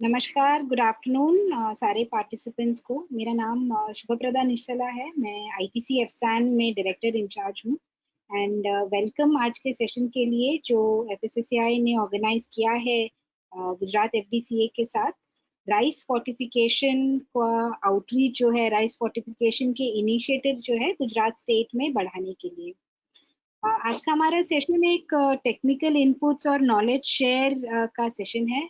नमस्कार, good afternoon सारे participants को। मेरा नाम शुभप्रदा निश्चला है। मैं आईटीसी एफसान में डायरेक्टर इंचार्ज हूँ एंड वेलकम आज के सेशन के लिए जो एफएसएसएआई ने ऑर्गेनाइज किया है गुजरात एफडीसीए के साथ। राइस फोर्टिफिकेशन का आउटरीच जो है, राइस फोर्टिफिकेशन के इनिशिएटिव जो है गुजरात स्टेट में बढ़ाने के लिए। आज का हमारा सेशन एक टेक्निकल इनपुट्स और नॉलेज शेयर का सेशन है।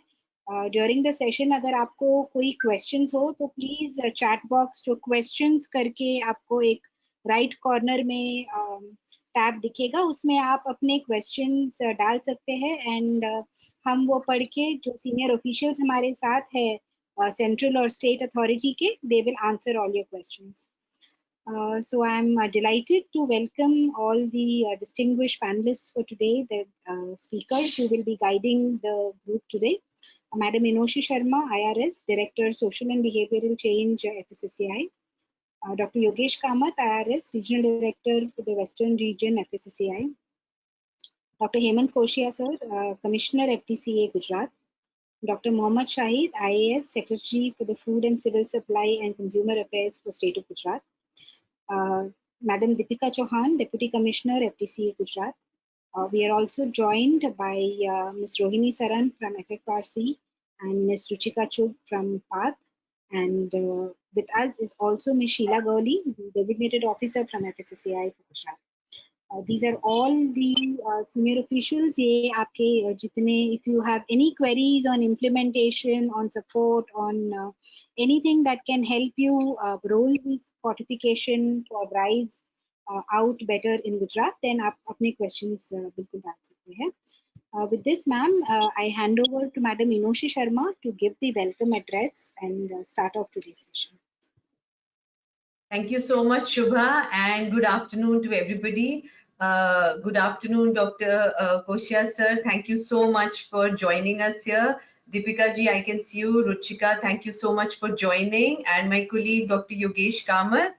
ड्यूरिंग द सेशन अगर आपको कोई क्वेश्चंस हो तो प्लीज चैट बॉक्स जो क्वेश्चंस करके आपको एक राइट कॉर्नर में टैब दिखेगा, उसमें आप अपने क्वेश्चंस डाल सकते हैं एंड हम वो पढ़ के जो सीनियर ऑफिशियल्स हमारे साथ है सेंट्रल और स्टेट अथॉरिटी के, they will answer all your questions. So I'm delighted to welcome all the distinguished panelists for today, the speakers who will be guiding the group today. Madam Inoshi Sharma, IRS, Director, Social and Behavioral Change, FSSAI. Dr. Yogesh Kamath, IRS, Regional Director for the Western Region, FSSAI. Dr. Hemant Koshia, sir, Commissioner, FTCA, Gujarat. Dr. Mohammad Shahid, IAS, Secretary for the Food and Civil Supply and Consumer Affairs for State of Gujarat. Madam Deepika Chauhan, Deputy Commissioner, FTCA Gujarat. We are also joined by Ms. Rohini Saran from FFRC and Ms. Ruchika Chugh from PATH. And with us is also Ms. Sheila Gowli, the Designated Officer from FSSAI for Gujarat. These are all the senior officials. ये आपके जितने, if you have any queries on implementation, on support, on anything that can help you roll this fortification for rise out better in Gujarat, then आप अपने questions बिल्कुल डाल सकते हैं. With this, ma'am, I hand over to Madam Inoshi Sharma to give the welcome address and start off today's session. Thank you so much, Shubha, and good afternoon to everybody. Good afternoon, Dr. Koshia sir. Thank you so much for joining us here. Deepika ji, I can see you. Ruchika, thank you so much for joining. And my colleague, Dr. Yogesh Kamath,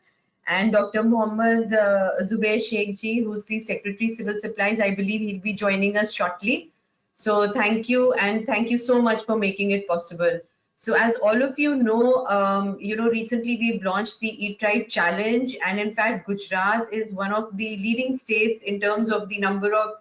and Dr. Mohammad Zubair Sheikh ji, who's the Secretary Civil Supplies. I believe he'll be joining us shortly. So thank you, and thank you so much for making it possible. So as all of you know, recently we've launched the Eat Right Challenge, and in fact, Gujarat is one of the leading states in terms of the number of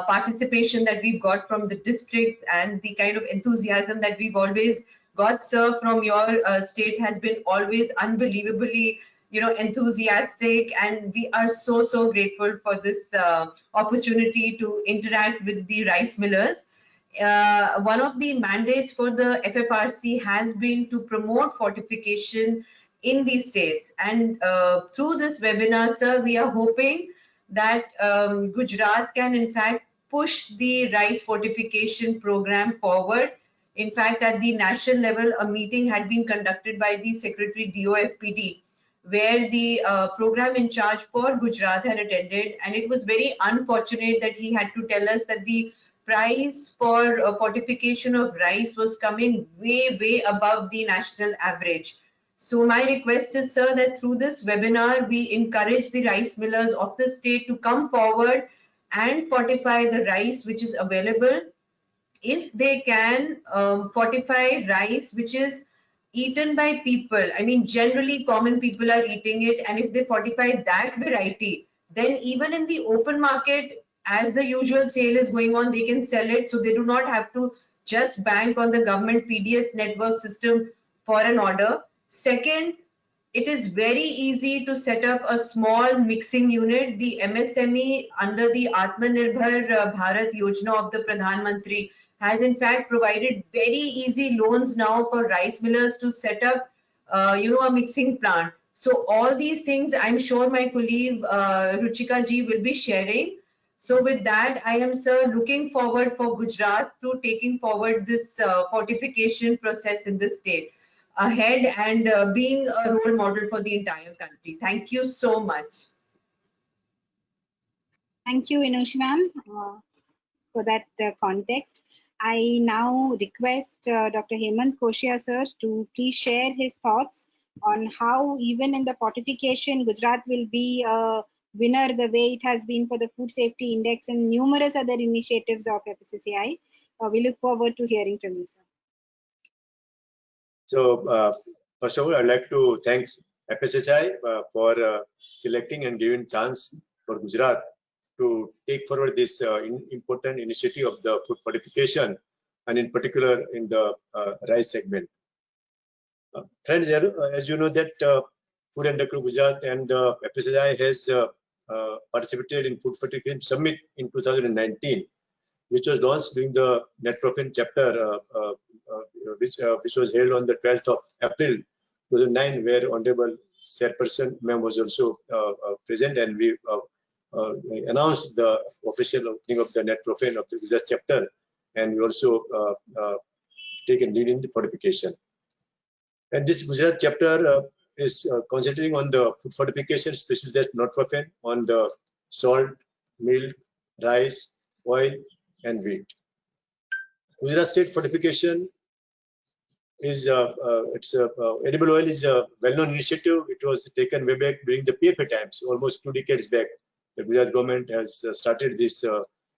participation that we've got from the districts, and the kind of enthusiasm that we've always got, sir, from your state has been always unbelievably, enthusiastic, and we are so grateful for this opportunity to interact with the rice millers. One of the mandates for the FFRC has been to promote fortification in these states, and through this webinar, sir, we are hoping that Gujarat can in fact push the rice fortification program forward. In fact, at the national level, a meeting had been conducted by the Secretary DOFPD, where the program in charge for Gujarat had attended, and it was very unfortunate that he had to tell us that the price for fortification of rice was coming way above the national average. So my request is, sir, that through this webinar, we encourage the rice millers of the state to come forward and fortify the rice which is available. If they can fortify rice which is eaten by people, I mean, generally common people are eating it, and if they fortify that variety, then even in the open market, as the usual sale is going on, they can sell it, so they do not have to just bank on the government PDS network system for an order. Second, it is very easy to set up a small mixing unit. The MSME under the Atmanirbhar Bharat Yojana of the Pradhan Mantri has in fact provided very easy loans now for rice millers to set up, a mixing plant. So all these things, I'm sure my colleague Ruchika ji will be sharing. So with that, I am, sir, looking forward for Gujarat to taking forward this fortification process in the state ahead, and being a role model for the entire country. Thank you so much. Thank you, Inoshi ma'am, for that context. I now request Dr. Hemant Koshia sir to please share his thoughts on how even in the fortification, Gujarat will be a winner the way it has been for the Food Safety Index and numerous other initiatives of FSSAI. We look forward to hearing from you, sir. So first of all, I'd like to thank FSSAI for selecting and giving chance for Gujarat to take forward this important initiative of the food fortification, and in particular in the rice segment. Friends, as you know that Food and Agriculture Gujarat and the FSSAI has participated in Food Fortification Summit in 2019, which was launched during the Netrophen chapter, which was held on the 12th of April 2009, where Honorable Chairperson Ma'am was also present, and we announced the official opening of the Netrophen of the Gujarat chapter, and we also taken lead in the fortification. And this Gujarat chapter is concentrating on the food fortification, especially that Netrophen, on the salt, milk, rice, oil, and wheat. Gujarat State Fortification is edible oil is a well-known initiative. It was taken way back during the PFA times, almost 2 decades back. The Gujarat government has started this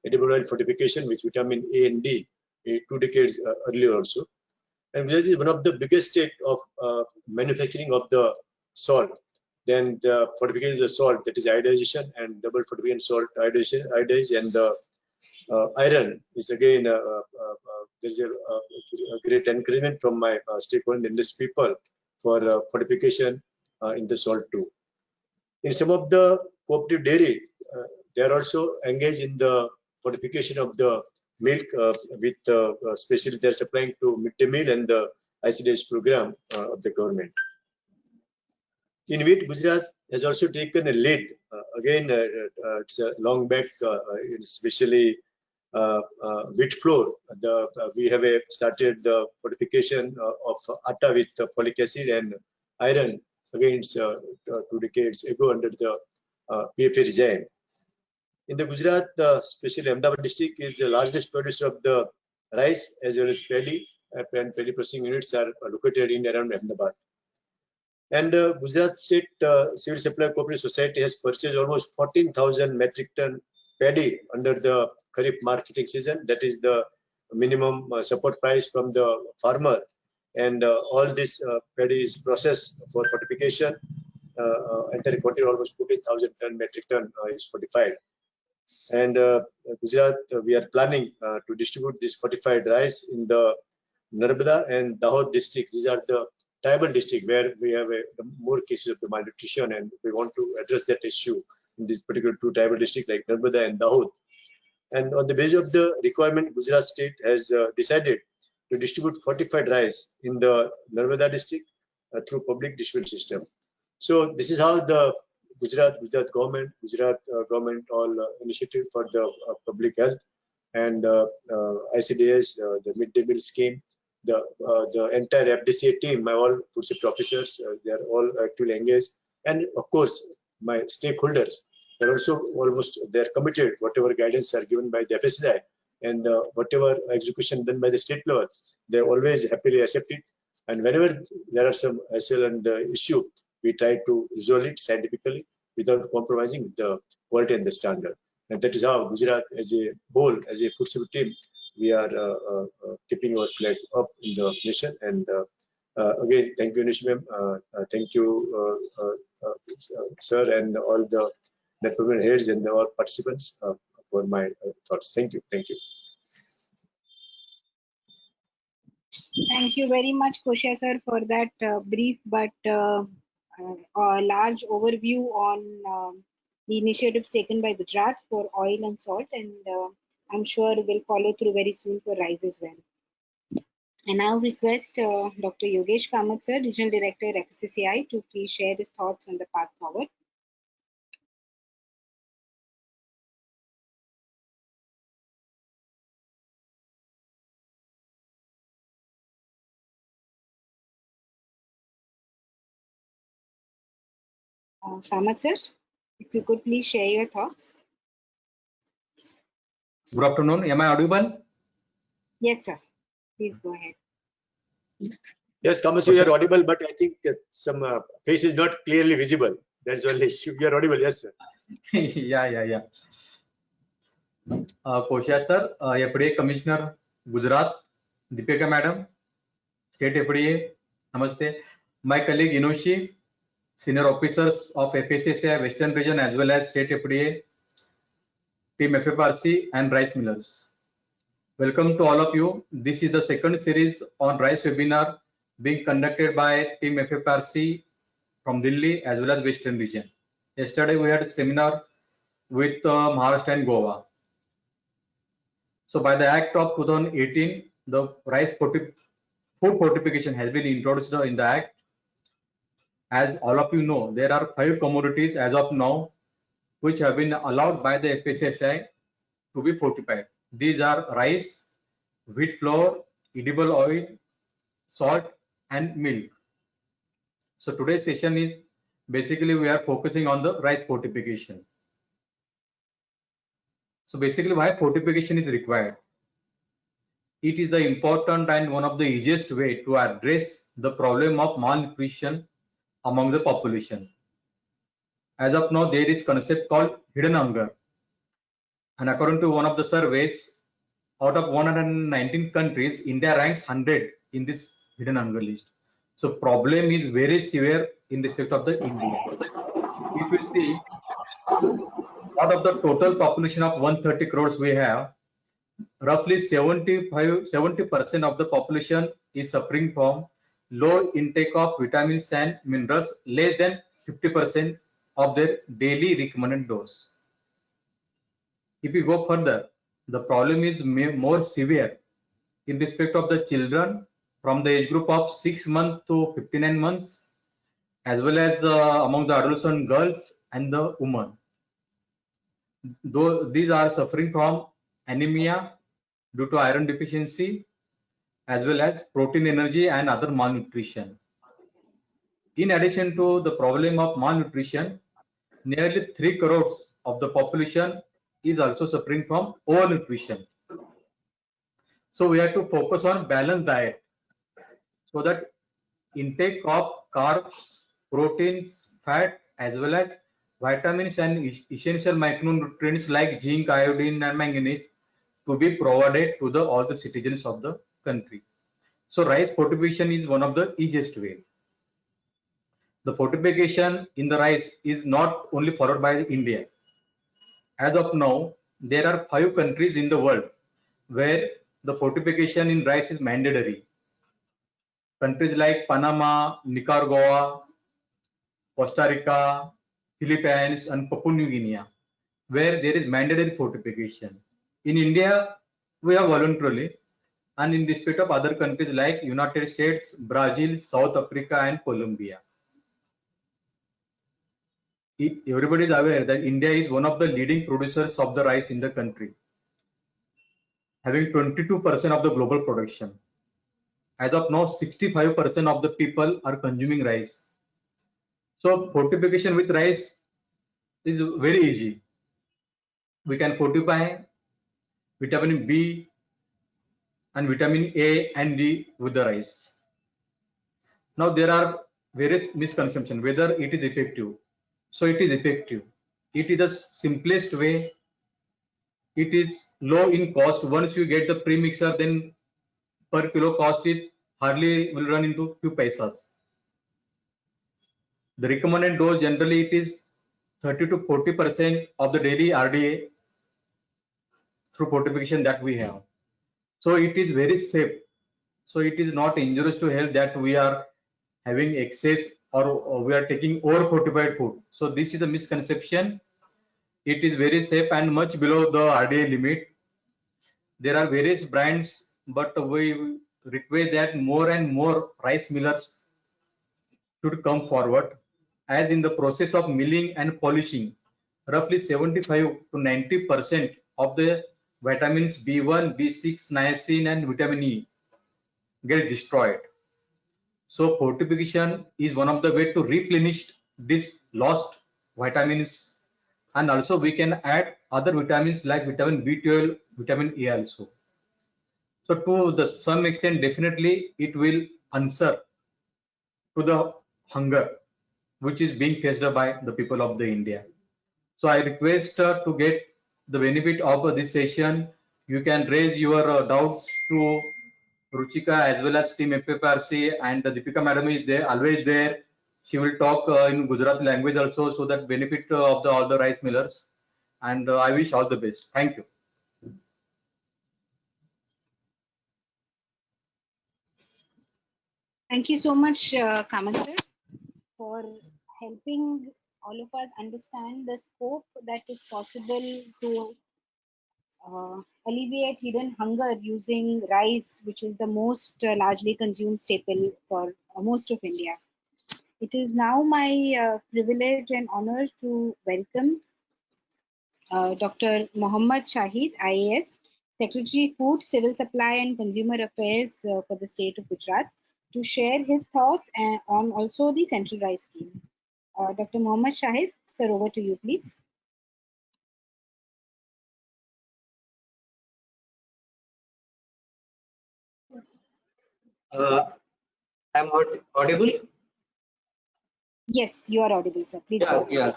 edible oil fortification with vitamin A and D 2 decades earlier also. And Gujarat is one of the biggest state of manufacturing of the salt. Then the fortification of the salt, that is iodization and double fortification salt iodization, and the iron is again there's a great encouragement from my stakeholder in the industry people for fortification in the salt too. In some of the cooperative dairy, they are also engaged in the fortification of the milk with especially they're supplying to midday meal and the ICDS program of the government. In wheat, Gujarat has also taken a lead. Again, it's a long back, especially wheat flour. We have started the fortification of atta with folic acid and iron against 2 decades ago under the PFA regime. In the Gujarat, especially Ahmedabad district is the largest producer of the rice as well as paddy, and paddy processing units are located in around Ahmedabad. And Gujarat State Civil Supply Cooperative Society has purchased almost 14,000 metric ton paddy under the Kharif marketing season. That is the minimum support price from the farmer. And all this paddy is processed for fortification. Entire quantity almost 14,000 metric ton is fortified. And Gujarat, we are planning to distribute this fortified rice in the Narbada and Dahod districts. These are the tribal district where we have more cases of the malnutrition, and we want to address that issue in this particular 2 tribal districts like Narbada and Dahod. And on the basis of the requirement, Gujarat state has decided to distribute fortified rice in the Narbada district through public distribution system. So this is how the Gujarat government all initiative for the public health and ICDS, the midday meal scheme, the entire FDCA team, my all food safety officers, they are all actively engaged, and of course my stakeholders. They're also they're committed. Whatever guidance are given by the FSSAI and whatever execution done by the state level, they always happily accept it. And whenever there are some hassle and issue, we try to resolve it scientifically without compromising the quality and the standard. And that is how Gujarat as a whole, as a food safety team, we are keeping our flag up in the nation. And again, thank you, Nish ma'am. Thank you, sir, and all the network heads and all participants for my thoughts. Thank you. Thank you. Thank you very much, Koshia sir, for that brief but large overview on the initiatives taken by Gujarat for oil and salt, and I'm sure we'll follow through very soon for rice as well. I now request Dr. Yogesh Kamath sir, Regional Director FSSAI, to please share his thoughts on the path forward. Kamath sir, if you could please share your thoughts. Good afternoon. Am I audible? Yes, sir. Please go ahead. Yes, Kamath, you are audible, but I think some face is not clearly visible. That's only issue. You are audible, yes, sir. yeah. Koshia sir, FDA Commissioner, Gujarat, Deepika Madam, State FDA, Namaste. My colleague Inoshi, senior officers of FSSAI Western Region as well as State FDA, Team FFRC and rice millers. Welcome to all of you. This is the second series on rice webinar being conducted by Team FFRC from Delhi as well as Western Region. Yesterday we had a seminar with Maharashtra and Goa. So by the Act of 2018, the rice food fortification has been introduced in the Act. As all of you know, there are 5 commodities as of now which have been allowed by the FSSAI to be fortified. These are rice, wheat flour, edible oil, salt and milk. So today's session is basically we are focusing on the rice fortification. So basically why fortification is required? It is the important and one of the easiest way to address the problem of malnutrition among the population. As of now, there is concept called hidden hunger. And according to one of the surveys, out of 119 countries, India ranks 100 in this hidden hunger list. So problem is very severe in respect of the India. If you see, out of the total population of 130 crores we have, roughly 70% of the population is suffering from low intake of vitamins and minerals, less than 50% of their daily recommended dose. If we go further, the problem is more severe in respect of the children from the age group of 6 months to 59 months, as well as among the adolescent girls and the women. Though these are suffering from anemia due to iron deficiency, as well as protein energy and other malnutrition. In addition to the problem of malnutrition, nearly 3 crores of the population is also suffering from overnutrition. So we have to focus on balanced diet so that intake of carbs, proteins, fat, as well as vitamins and essential micronutrients like zinc, iodine and manganese to be provided to all the citizens of the country. So rice fortification is one of the easiest way. The fortification in the rice is not only followed by India. As of now, there are 5 countries in the world where the fortification in rice is mandatory. Countries like Panama, Nicaragua, Costa Rica, Philippines and Papua New Guinea, where there is mandatory fortification. In India, we have voluntarily, and in respect of other countries like United States, Brazil, South Africa and Colombia. Everybody is aware that India is one of the leading producers of the rice in the country, having 22% of the global production. As of now, 65% of the people are consuming rice. So fortification with rice is very easy. We can fortify vitamin B and vitamin A and D with the rice. Now there are various misconceptions whether it is effective. So it is effective. It is the simplest way. It is low in cost. Once you get the premixer, then per kilo cost is hardly will run into few paisas. The recommended dose generally it is 30 to 40% of the daily RDA through fortification that we have. So it is very safe. So it is not injurious to health that we are having excess or we are taking over fortified food. So this is a misconception. It is very safe and much below the RDA limit. There are various brands, but we request that more and more rice millers should come forward, as in the process of milling and polishing, roughly 75 to 90% of the vitamins B1, B6, niacin and vitamin E get destroyed. So fortification is one of the way to replenish this lost vitamins, and also we can add other vitamins like vitamin B12, vitamin A also. So to some extent, definitely it will answer to the hunger which is being faced by the people of the India. So I request to get the benefit of this session. You can raise your doubts to Ruchika as well as team FFRC, and Deepika madam is there, always there. She will talk in Gujarati language also, so that benefit of all the rice millers. And I wish all the best. Thank you. Thank you so much, Kamal sir, for helping all of us understand the scope that is possible to alleviate hidden hunger using rice, which is the most largely consumed staple for most of India. It is now my privilege and honor to welcome Dr. Mohammad Shahid, IAS, Secretary Food, Civil Supply and Consumer Affairs for the state of Gujarat, to share his thoughts on also the Central Rice Scheme. Dr. Mohammad Shahid, sir, over to you, please. I'm audible? Yes, you are audible, sir. Please go ahead. Yeah.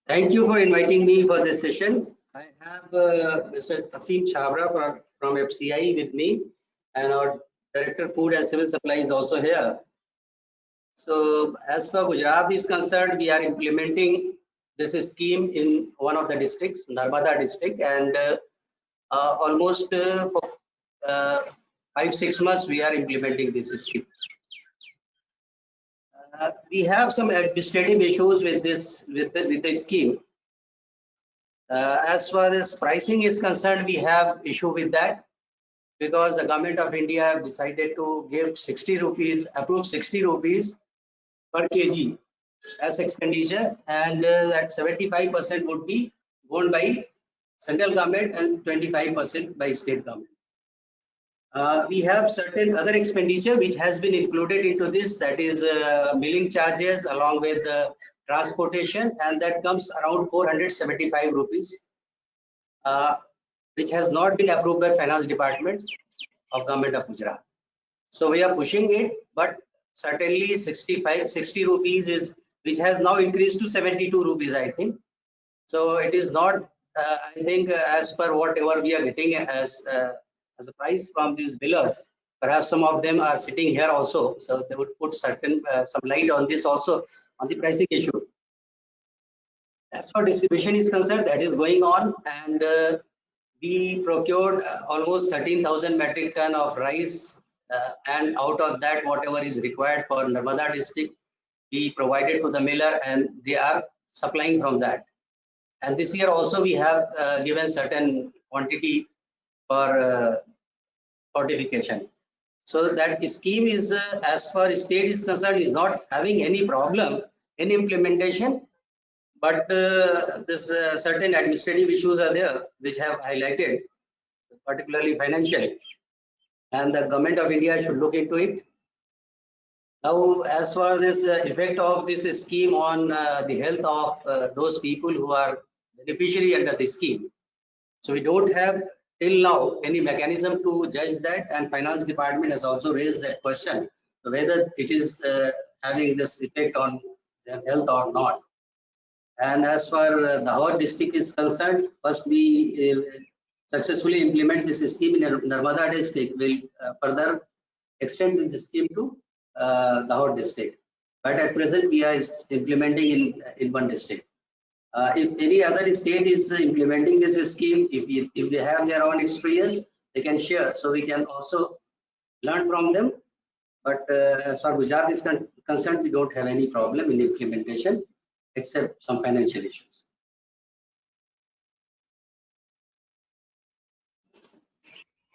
Thank you for inviting me for this session. I have Mr. Asim Chabra from FCI with me, and our Director Food and Civil Supply is also here. So as far as Gujarat is concerned, we are implementing this scheme in one of the districts, Narmada district, and almost for 5-6 months we are implementing this scheme. We have some administrative issues with the scheme. As far as pricing is concerned, we have issue with that because the government of India have decided to give 60 rupees, approve 60 rupees per kg as expenditure, and that 75% would be borne by central government and 25% by state government. We have certain other expenditure which has been included into this, that is milling charges along with transportation, and that comes around 475 rupees, which has not been approved by Finance Department of Government of Gujarat. So we are pushing it, but certainly 60 rupees is, which has now increased to 72 rupees, I think. So it is not, I think, as per whatever we are getting as a price from these millers. Perhaps some of them are sitting here also, so they would put certain some light on this also, on the pricing issue. As far distribution is concerned, that is going on, and we procured almost 13,000 metric ton of rice, and out of that, whatever is required for Narmada district, we provided to the miller, and they are supplying from that. And this year also we have given certain quantity for fortification. So that scheme is, as far as state is concerned, is not having any problem in implementation, but this certain administrative issues are there which have highlighted, particularly financial, and the government of India should look into it. Now, as far as effect of this scheme on the health of those people who are beneficiary under the scheme, so we don't have till now any mechanism to judge that, and Finance Department has also raised that question, whether it is having this effect on their health or not. And as far as Dahod district is concerned, first we successfully implement this scheme in Narmada district. Will further extend this scheme to Dahod district. But at present we are implementing in one district. If any other state is implementing this scheme, if they have their own experience, they can share, so we can also learn from them. But as far as Gujarat is concerned, we don't have any problem in implementation, except some financial issues.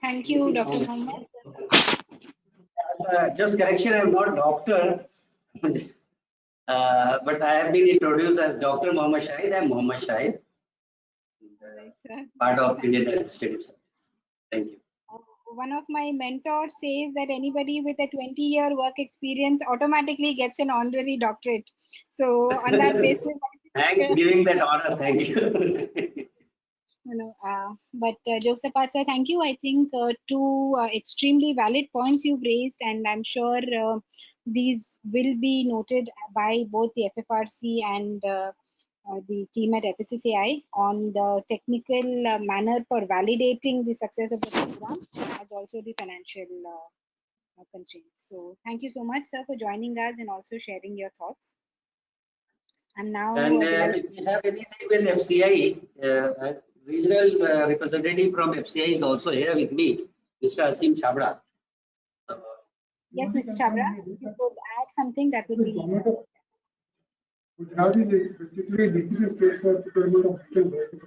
Thank you, Dr. Mohammed. Just correction, I am not doctor, but I have been introduced as Dr. Mohammad Shahid. I am Mohammad Shahid, part of Indian Administrative Service. Thank you. One of my mentors says that anybody with a 20-year work experience automatically gets an honorary doctorate. So on that basis, thanks for giving that honor. Thank you. But jokes apart, sir, thank you. I think two extremely valid points you've raised, and I'm sure these will be noted by both the FFRC and the team at FSSAI on the technical manner for validating the success of the program, as also the financial constraints. So thank you so much, sir, for joining us and also sharing your thoughts. I'm now And delighted. if you have anything with FCI, regional representative from FCI is also here with me, Mr. Asim Chabra. Yes, Mr. Chabra, if you could add something, that would be. Gujarat is basically a decision state for procurement of chicken rice.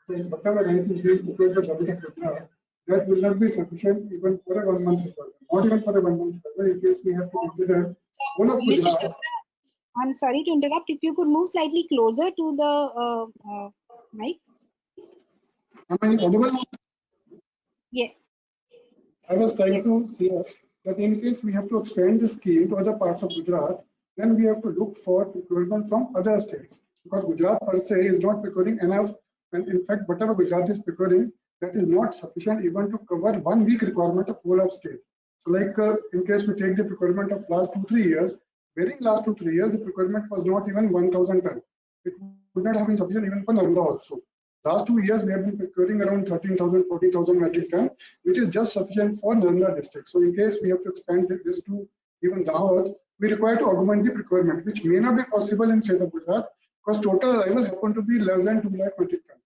So whatever rice is being procured by government of Gujarat, that will not be sufficient even for a 1 month requirement. Not even for a 1 month requirement. In case we have to consider one of Mr. Gujarat. Chabra, I'm sorry to interrupt. If you could move slightly closer to the mic. Am I audible? Yeah. I was trying to say that in case we have to expand the scheme to other parts of Gujarat, then we have to look for procurement from other states, because Gujarat per se is not procuring enough, and in fact whatever Gujarat is procuring, that is not sufficient even to cover 1 week requirement of whole of state. So like in case we take the procurement of last 2-3 years, during last 2-3 years the procurement was not even 1,000 tons. It would not have been sufficient even for Narmada also. Last 2 years we have been procuring around 13,000, 14,000 metric ton, which is just sufficient for Narmada district. So in case we have to expand this to even Dahod, we require to augment the procurement, which may not be possible in state of Gujarat, because total arrival happen to be less than 2 lakh metric ton.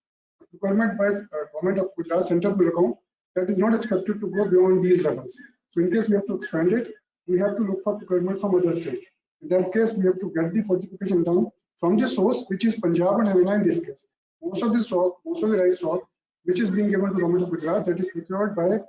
Procurement by government of Gujarat central will account, that is not expected to go beyond these levels. So in case we have to expand it, we have to look for procurement from other states. In that case, we have to get the fortification done from the source, which is Punjab and Haryana in this case. Most of the rice stock, which is being given to government of Gujarat, that is procured by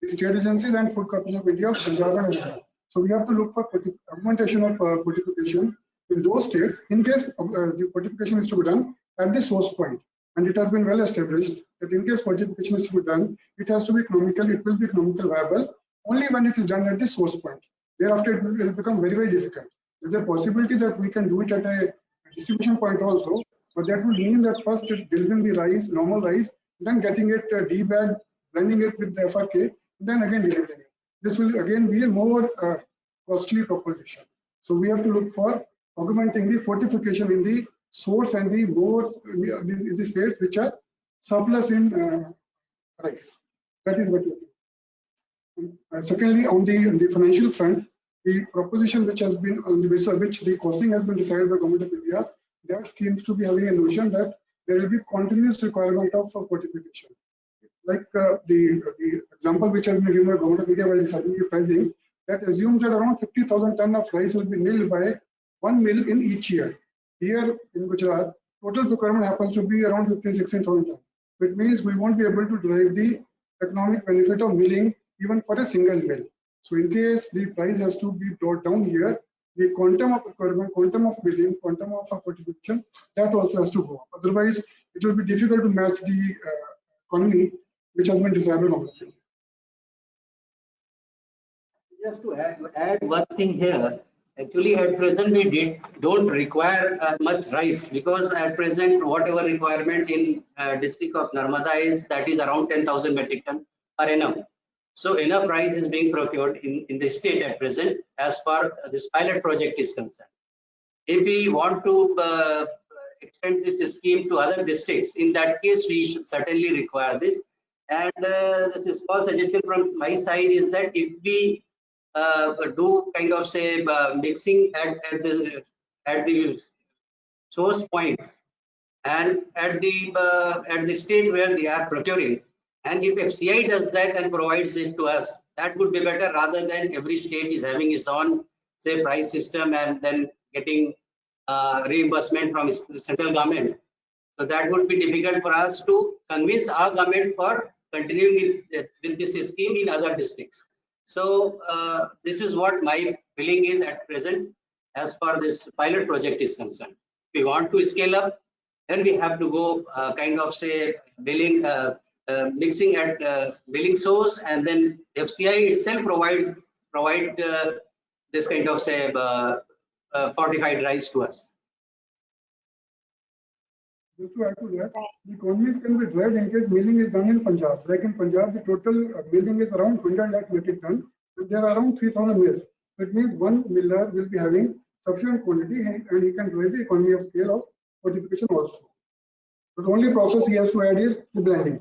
the state agencies and Food Corporation of India of Punjab and Haryana. So we have to look for augmentation of fortification in those states in case the fortification is to be done at the source point. And it has been well established that in case fortification is to be done, it has to be economical, it will be economical viable only when it is done at the source point. Thereafter, it will become very, very difficult. Is there a possibility that we can do it at a distribution point also? But that would mean that first delivering the rice, normal rice, then getting it debagged, blending it with the FRK, then again delivering it. This will again be a more costly proposition. So we have to look for augmenting the fortification in the source and the more the states which are surplus in rice. That is what we do. Secondly, on the financial front, the proposition which has been on the basis of which the costing has been decided by Government of India, that seems to be having a notion that there will be continuous requirement of fortification. Like the example which has been given by Government of India while deciding the pricing, that assumes that around 50,000 tons of rice will be milled by one mill in each year. Here in Gujarat, total procurement happens to be around 15,000-16,000 tons. Which means we won't be able to derive the economic benefit of milling even for a single mill. So in case the price has to be brought down here, the quantum of procurement, quantum of milling, quantum of fortification, that also has to go up. Otherwise, it will be difficult to match the economy which has been decided by Government of India. Just to add one thing here, actually at present we don't require much rice, because at present whatever requirement in district of Narmada is, that is around 10,000 metric ton per annum. So enough rice is being procured in the state at present as far this pilot project is concerned. If we want to extend this scheme to other districts, in that case we should certainly require this. And this is small suggestion from my side is that if we do kind of say mixing at the source point and at the state where they are procuring, and if FCI does that and provides it to us, that would be better rather than every state is having its own say price system and then getting reimbursement from central government. So that would be difficult for us to convince our government for continuing with this scheme in other districts. So this is what my feeling is at present as far this pilot project is concerned. If we want to scale up, then we have to go kind of say billing, mixing at billing source, and then FCI itself provide this kind of say fortified rice to us. Just to add to that, the economies can be derived in case milling is done in Punjab. Like in Punjab, the total milling is around 100 lakh metric ton, and there are around 3,000 mills. It means one miller will be having sufficient quantity, and he can drive the economy of scale of fortification also. The only process he has to add is the blending.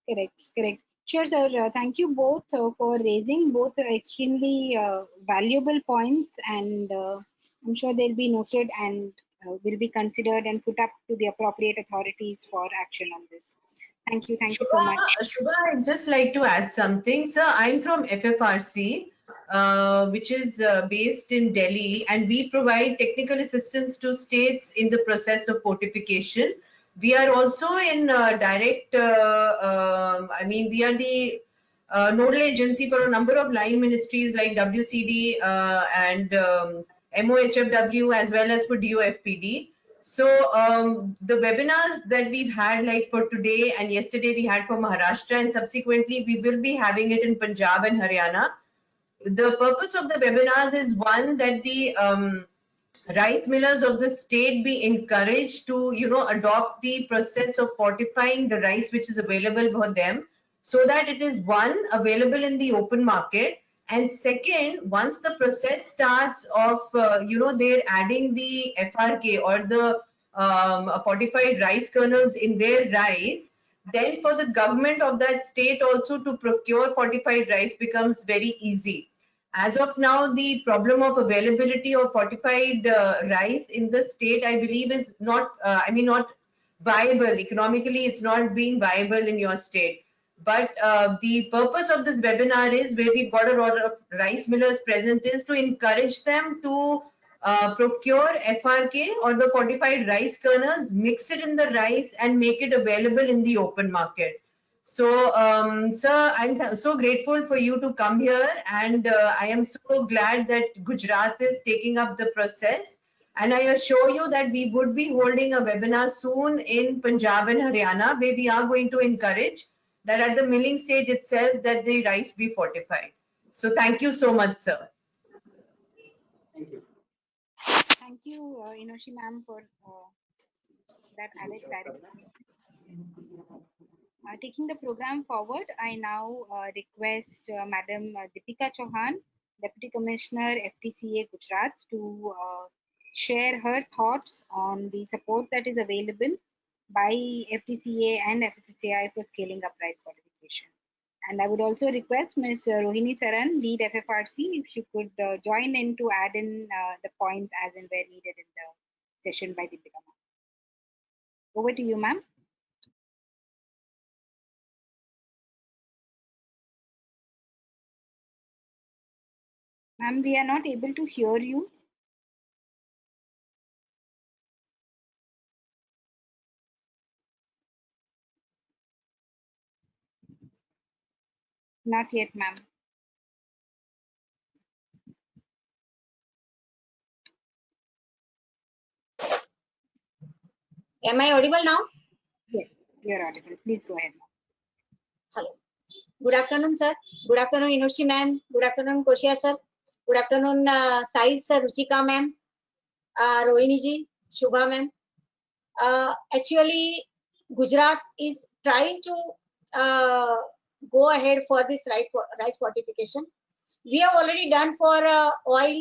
Correct, correct. Sure, sir. Thank you both for raising both extremely valuable points, and I'm sure they'll be noted and will be considered and put up to the appropriate authorities for action on this. Thank you. Thank you so much. Shubha, I'd just like to add something. Sir, I'm from FFRC, which is based in Delhi, and we provide technical assistance to states in the process of fortification. We are also in direct, we are the nodal agency for a number of line ministries like WCD and MOHFW, as well as for DOFPD. So the webinars that we've had, like for today and yesterday, we had for Maharashtra, and subsequently we will be having it in Punjab and Haryana. The purpose of the webinars is, one, that the rice millers of the state be encouraged to, adopt the process of fortifying the rice which is available for them, so that it is, one, available in the open market, and second, once the process starts of, they're adding the FRK or the fortified rice kernels in their rice, then for the government of that state also to procure fortified rice becomes very easy. As of now, the problem of availability of fortified rice in the state, I believe, is not, not viable. Economically, it's not being viable in your state. But the purpose of this webinar is, where we've got a lot of rice millers present, is to encourage them to procure FRK or the fortified rice kernels, mix it in the rice and make it available in the open market. So, sir, I'm so grateful for you to come here, and I am so glad that Gujarat is taking up the process. And I assure you that we would be holding a webinar soon in Punjab and Haryana, where we are going to encourage that at the milling stage itself, that the rice be fortified. So thank you so much, sir. Thank you. Thank you, Inoshi ma'am, for that added clarification. Taking the program forward, I now request Madam Deepika Chauhan, Deputy Commissioner, FTCA Gujarat, to share her thoughts on the support that is available by FTCA and FSSAI for scaling up rice fortification. And I would also request Ms. Rohini Saran, lead FFRC, if she could join in to add in the points as and where needed in the session by Deepika ma'am. Over to you, ma'am. Ma'am, we are not able to hear you. Not yet, ma'am. Am I audible now? Yes, you're audible. Please go ahead, ma'am. Hello. Good afternoon, sir. Good afternoon, Inoshi ma'am. Good afternoon, Koshia sir. Good afternoon, Sai sir, Ruchika ma'am, Rohini ji, Shubha ma'am. Actually, Gujarat is trying to go ahead for this rice fortification. We have already done for oil.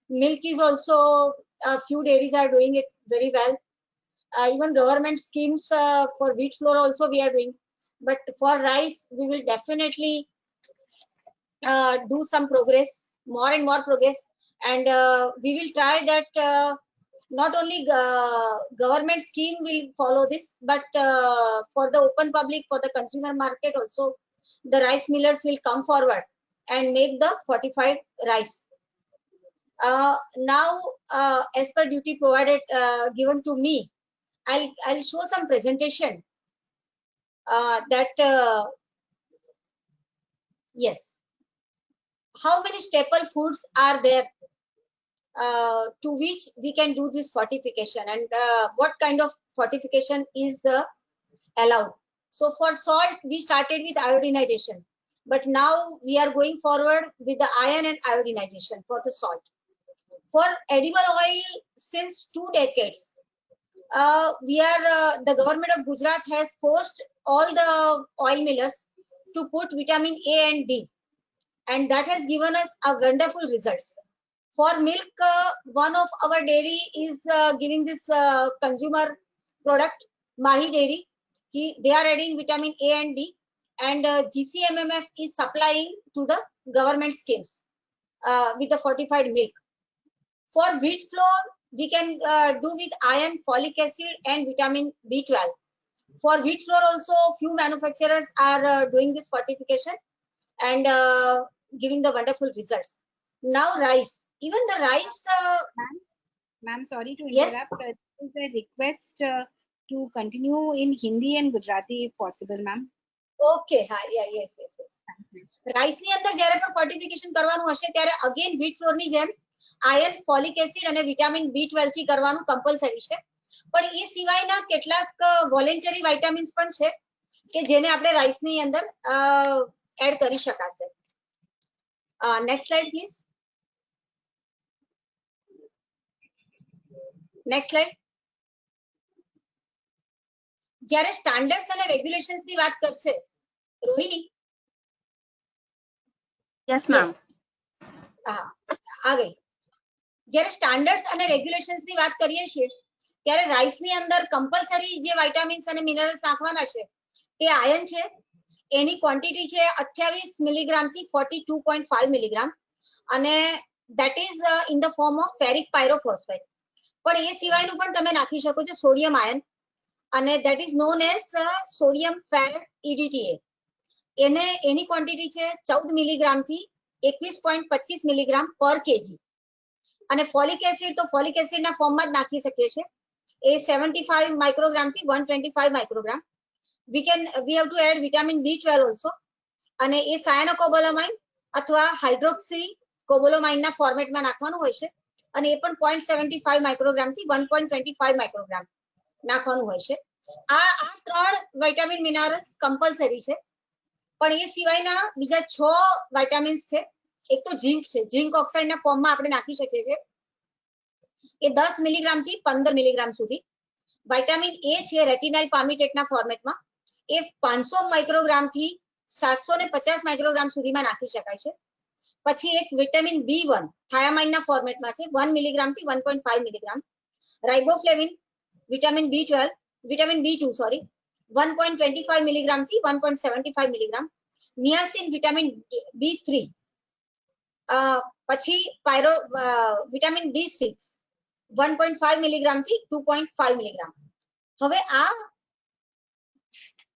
Milk is also, a few dairies are doing it very well. Even government schemes for wheat flour also we are doing. But for rice, we will definitely do some progress, more and more progress. And we will try that not only government scheme will follow this, but for the open public, for the consumer market also, the rice millers will come forward and make the fortified rice. Now, as per duty provided, given to me, I'll show some presentation that yes, how many staple foods are there to which we can do this fortification, and what kind of fortification is allowed. So for salt, we started with iodinization, but now we are going forward with the iron and iodinization for the salt. For edible oil, since 2 decades, the government of Gujarat has forced all the oil millers to put vitamin A and D, and that has given us a wonderful results. For milk, one of our dairy is giving this consumer product, Mahi Dairy. They are adding vitamin A and D, and GCMMF is supplying to the government schemes with the fortified milk. For wheat flour, we can do with iron, folic acid, and vitamin B12. For wheat flour also, few manufacturers are doing this fortification and giving the wonderful results. Now rice, even the rice. Ma'am, sorry to Yes. interrupt. There is a request to continue in Hindi and Gujarati if possible, ma'am. Okay, હા, yes. Rice ની અંદર જ્યારે પણ fortification કરવાનું હશે ત્યારે again wheat floor ની જેમ આયર્ન, ફોલિક એસિડ અને વિટામિન B12 થી કરવાનું કમ્પલસરી છે. પણ એ સિવાયના કેટલાક વોલેન્ટરી વિટામિન્સ પણ છે કે જેને આપણે રાઈસ ની અંદર એડ કરી શકાશે. Next slide please. Next slide. જ્યારે સ્ટાન્ડર્ડ્સ અને રેગ્યુલેશન્સ ની વાત કરશે રોહિણી. Yes, ma'am. હા, આ ગઈ. જ્યારે સ્ટાન્ડર્ડ્સ અને રેગ્યુલેશન્સ ની વાત કરીએ છીએ ત્યારે રાઈસ ની અંદર કમ્પલસરી જે વિટામિન્સ અને મિનરલ્સ નાખવાના છે તે આયર્ન છે, એની ક્વોન્ટિટી છે 28 મિલીગ્રામ થી 42.5 મિલીગ્રામ અને that is in the form of ferric pyrophosphate. પણ એ સિવાયનું પણ તમે નાખી શકો છો સોડિયમ આયર્ન અને that is known as sodium ferrate EDTA. એને એની ક્વોન્ટિટી છે 14 મિલીગ્રામ થી 21.25 મિલીગ્રામ પર કેજી. અને ફોલિક એસિડ તો ફોલિક એસિડ ના ફોર્મમાં જ નાખી શકીએ છીએ. એ 75 માઇક્રોગ્રામ થી 125 microgram. we have to add vitamin B12 also અને એ સાયનોકોબાલામાઇન અથવા હાઇડ્રોક્સી કોબાલામાઇન ના ફોર્મેટમાં નાખવાનું હોય છે અને એ પણ 0.75 માઇક્રોગ્રામ થી 1.25 માઇક્રોગ્રામ નાખવાનું હોય છે. આ ત્રણ વિટામિન મિનરલ્સ કમ્પલસરી છે. પણ એ સિવાયના બીજા 6 વિટામિન્સ છે. એક તો ઝિંક છે, ઝિંક ઓક્સાઇડ ના ફોર્મમાં આપણે નાખી શકીએ છીએ એ 10 મિલીગ્રામ થી 15 મિલીગ્રામ સુધી. વિટામિન એ છે રેટિનાઇલ પામિટેટના ફોર્મેટમાં એ 500 માઇક્રોગ્રામ થી 750 માઇક્રોગ્રામ સુધીમાં નાખી શકાય છે. પછી એક વિટામિન B1 થાયામાઇનના ફોર્મેટમાં છે 1 મિલીગ્રામ થી 1.5 milligram. Riboflavin, vitamin B2 sorry 1.25 milligram થી 1.75 મિલીગ્રામ. નિયાસિન વિટામિન B3, પછી વિટામિન B6 1.5 મિલીગ્રામ થી 2.5 મિલીગ્રામ. હવે આ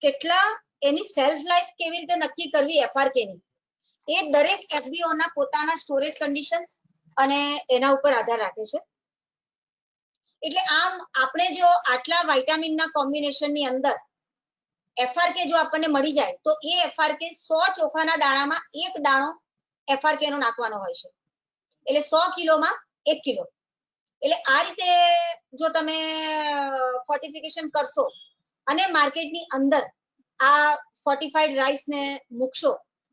કેટલા એની સેલ્ફ લાઈફ કેવી રીતે નક્કી કરવી FRK ની એ દરેક FBO ના પોતાના સ્ટોરેજ કન્ડિશન્સ અને એના ઉપર આધાર રાખે છે. એટલે આમ આપણે જો આટલા વિટામિનના કોમ્બિનેશનની અંદર FRK જો આપણને મળી જાય તો એ FRK 100 ચોખાના દાણામાં એક દાણો FRK નો નાખવાનો હોય છે. એટલે 100 કિલોમાં 1 કિલો. એટલે આ રીતે જો તમે ફોર્ટિફિકેશન કરશો અને માર્કેટની અંદર આ ફોર્ટિફાઈડ રાઈસ ને મૂકશો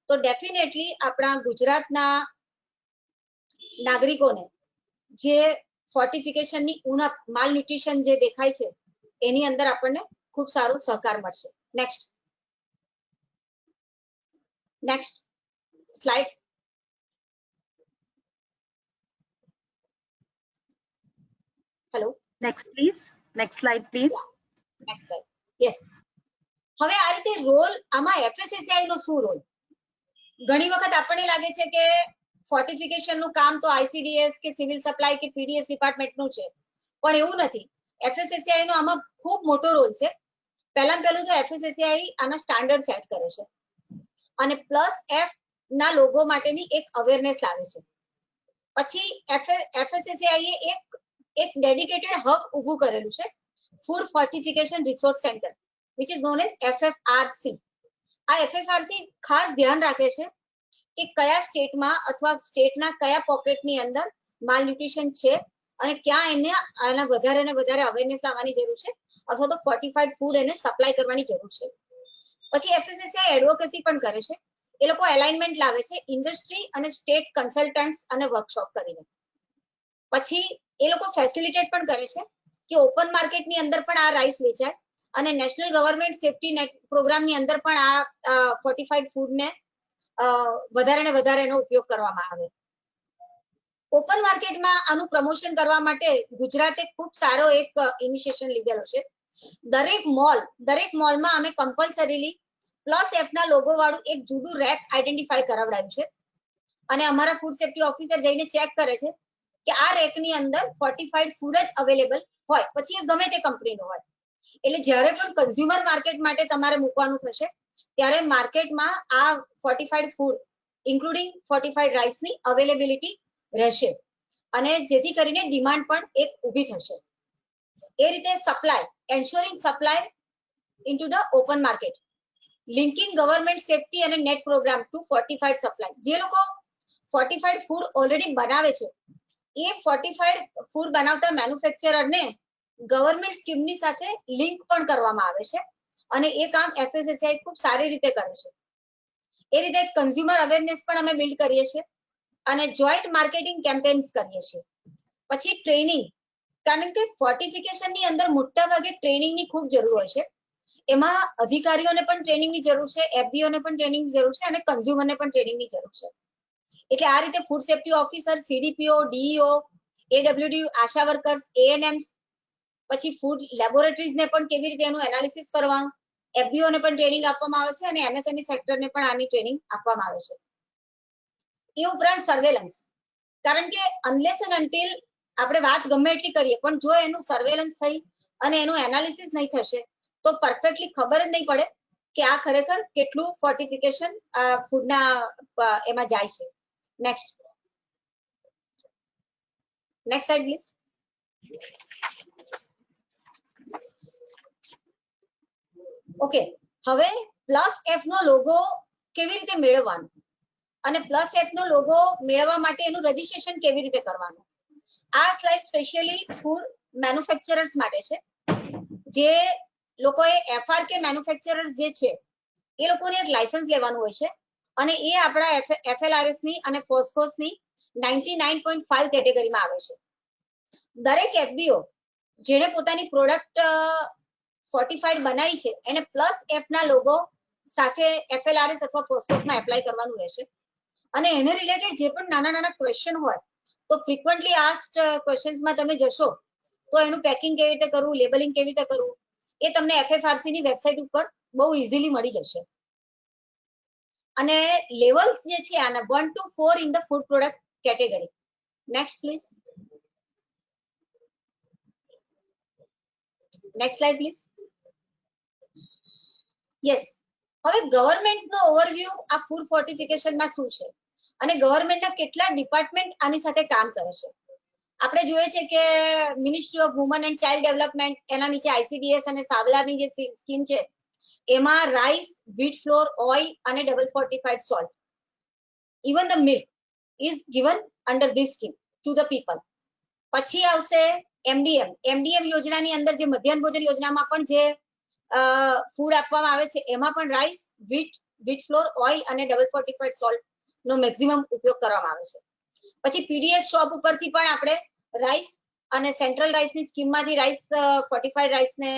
તો ડેફિનેટલી આપણા ગુજરાતના નાગરિકોને જે ફોર્ટિફિકેશનની ઉણપ, માલ ન્યુટ્રિશન જે દેખાય છે એની અંદર આપણને ખૂબ સારો સહકાર મળશે. Next slide. Hello. Next, please. Next slide, please. Next slide. Yes. હવે આ રીતે રોલ આમાં FSSAI નો શું રોલ? ઘણી વખત આપણને લાગે છે કે ફોર્ટિફિકેશન નું કામ તો ICDS કે સિવિલ સપ્લાય કે PDS ડિપાર્ટમેન્ટનું છે, પણ એવું નથી. FSSAI નો આમાં ખૂબ મોટો રોલ છે. પહેલું તો FSSAI આના સ્ટાન્ડર્ડ સેટ કરે છે અને પ્લસ F ના લોગો માટેની એક અવેરનેસ લાવે છે. પછી FSSAI એ એક ડેડિકેટેડ હબ ઊભું કરેલું છે, food fortification resource centre, which is known as FFRC. આ FFRC ખાસ ધ્યાન રાખે છે કે કયા સ્ટેટમાં અથવા સ્ટેટના કયા પોકેટની અંદર માલ ન્યુટ્રિશન છે અને ક્યાં એને આના વધારે ને વધારે અવેરનેસ લાવવાની જરૂર છે અથવા તો ફોર્ટિફાઈડ ફૂડ એને સપ્લાય કરવાની જરૂર છે. પછી FSSAI એડવોકેસી પણ કરે છે. એ લોકો અલાઇનમેન્ટ લાવે છે ઇન્ડસ્ટ્રી અને સ્ટેટ કન્સલ્ટન્ટ્સ અને વર્કશોપ કરીને. પછી એ લોકો ફેસિલિટેટ પણ કરે છે કે ઓપન માર્કેટની અંદર પણ આ રાઈસ વેચાય અને નેશનલ ગવર્નમેન્ટ સેફ્ટી નેટ પ્રોગ્રામની અંદર પણ આ ફોર્ટિફાઈડ ફૂડને વધારે ને વધારે એનો ઉપયોગ કરવામાં આવે. ઓપન માર્કેટમાં આનું પ્રમોશન કરવા માટે ગુજરાતે ખૂબ સારો એક ઇનિશિયેશન લીધેલો છે. દરેક મોલમાં અમે કમ્પલસરીલી +F ના લોગો વાળું એક જુદું રેક આઈડેન્ટિફાઈ કરાવડાયું છે અને અમારા ફૂડ સેફ્ટી ઓફિસર જઈને ચેક કરે છે કે આ રેક ની અંદર ફોર્ટિફાઈડ ફૂડ જ અવેલેબલ હોય, પછી એ ગમે તે કંપનીનો હોય. એટલે જ્યારે પણ કન્ઝ્યુમર માર્કેટ માટે તમારે મૂકવાનું થશે ત્યારે માર્કેટમાં આ ફોર્ટિફાઈડ ફૂડ ઇન્ક્લુડિંગ ફોર્ટિફાઈડ રાઈસની અવેલેબિલિટી રહેશે અને જેથી કરીને ડિમાન્ડ પણ એક ઊભી થશે. એ રીતે supply, ensuring supply into the open market, linking government safety અને net programme to fortified supply. જે લોકો ફોર્ટિફાઈડ ફૂડ ઓલરેડી બનાવે છે એ ફોર્ટિફાઈડ ફૂડ બનાવતા મેન્યુફેક્ચરરને ગવર્મેન્ટ સ્કીમની સાથે લિંક પણ કરવામાં આવે છે અને એ કામ FSSAI ખૂબ સારી રીતે કરે છે. એ રીતે કન્ઝ્યુમર અવેરનેસ પણ અમે બિલ્ડ કરીએ છીએ અને જોઈન્ટ માર્કેટિંગ કેમ્પેન્સ કરીએ છીએ. પછી ટ્રેનિંગ, કારણ કે ફોર્ટિફિકેશનની અંદર મોટા ભાગે ટ્રેનિંગની ખૂબ જરૂર હોય છે. એમાં અધિકારીઓને પણ ટ્રેનિંગની જરૂર છે, FBOને પણ ટ્રેનિંગની જરૂર છે અને કન્ઝ્યુમરને પણ ટ્રેનિંગની જરૂર છે. એટલે આ રીતે food safety officer, CDPO, DEO, AWD, આશા વર્કર્સ, ANMs, પછી ફૂડ લેબોરેટરીઝને પણ કેવી રીતે એનું એનાલિસિસ કરવાનું, FBOને પણ ટ્રેનિંગ આપવામાં આવે છે અને MSME સેક્ટરને પણ આની ટ્રેનિંગ આપવામાં આવે છે. એ ઉપરાંત સર્વેલન્સ, કારણ કે અનલેસ એન્ડ અનટિલ આપણે વાત ગમે એટલી કરીએ પણ જો એનું સર્વેલન્સ થઈ અને એનું એનાલિસિસ નહીં થશે તો પરફેક્ટલી ખબર જ નહીં પડે કે આ ખરેખર કેટલું ફોર્ટિફિકેશન ફૂડના એમાં જાય છે. Next slide please. ઓકે, હવે +F નો લોગો કેવી રીતે મેળવવાનો અને +F નો લોગો મેળવવા માટે એનું રજીસ્ટ્રેશન કેવી રીતે કરવાનું. આ સ્લાઇડ સ્પેશિયલી ફૂડ મેન્યુફેક્ચરર્સ માટે છે. જે લોકોએ FRK મેન્યુફેક્ચરર્સ જે છે એ લોકોને એક લાયસન્સ લેવાનું હોય છે અને એ આપણા FLRS ની અને ફોસ્કોસ ની 99.5 કેટેગરીમાં આવે છે. દરેક FBO જેણે પોતાની પ્રોડક્ટ ફોર્ટિફાઈડ બનાવી છે એને +F ના લોગો સાથે FLRS અથવા ફોસ્કોસમાં એપ્લાય કરવાનું રહેશે અને એને રિલેટેડ જે પણ નાના નાના ક્વેશ્ચન હોય તો ફ્રીક્વન્ટલી આસ્ક્ડ ક્વેશ્ચન્સમાં તમે જશો તો એનું પેકિંગ કેવી રીતે કરવું, લેબલિંગ કેવી રીતે કરવું એ તમને FFRC ની વેબસાઇટ ઉપર બહુ ઇઝીલી મળી જશે. અને લેવલ્સ જે છે આના 1 to 4 in the food product category. Next please. Next slide please. Yes, હવે ગવર્મેન્ટનો ઓવરવ્યુ આ ફૂડ ફોર્ટિફિકેશનમાં શું છે અને ગવર્મેન્ટના કેટલા ડિપાર્ટમેન્ટ આની સાથે કામ કરે છે. આપણે જોઈએ છે કે ministry of woman and child development, એના નીચે ICDS અને સાવલાની જે સ્કીમ છે એમાં રાઈસ, વ્હીટ ફ્લોર, ઓઇલ અને double fortified salt, even the milk is given under this scheme to the people. પછી આવશે MDM યોજનાની અંદર જે મધ્યાહન ભોજન યોજનામાં પણ જે ફૂડ આપવામાં આવે છે એમાં પણ રાઈસ, વ્હીટ ફ્લોર, ઓઇલ અને ડબલ ફોર્ટિફાઈડ સોલ્ટ નો મેક્સિમમ ઉપયોગ કરવામાં આવે છે. પછી PDS શોપ ઉપરથી પણ આપણે રાઈસ અને સેન્ટ્રલ રાઈસની સ્કીમમાંથી રાઈસ ફોર્ટિફાઈડ રાઈસને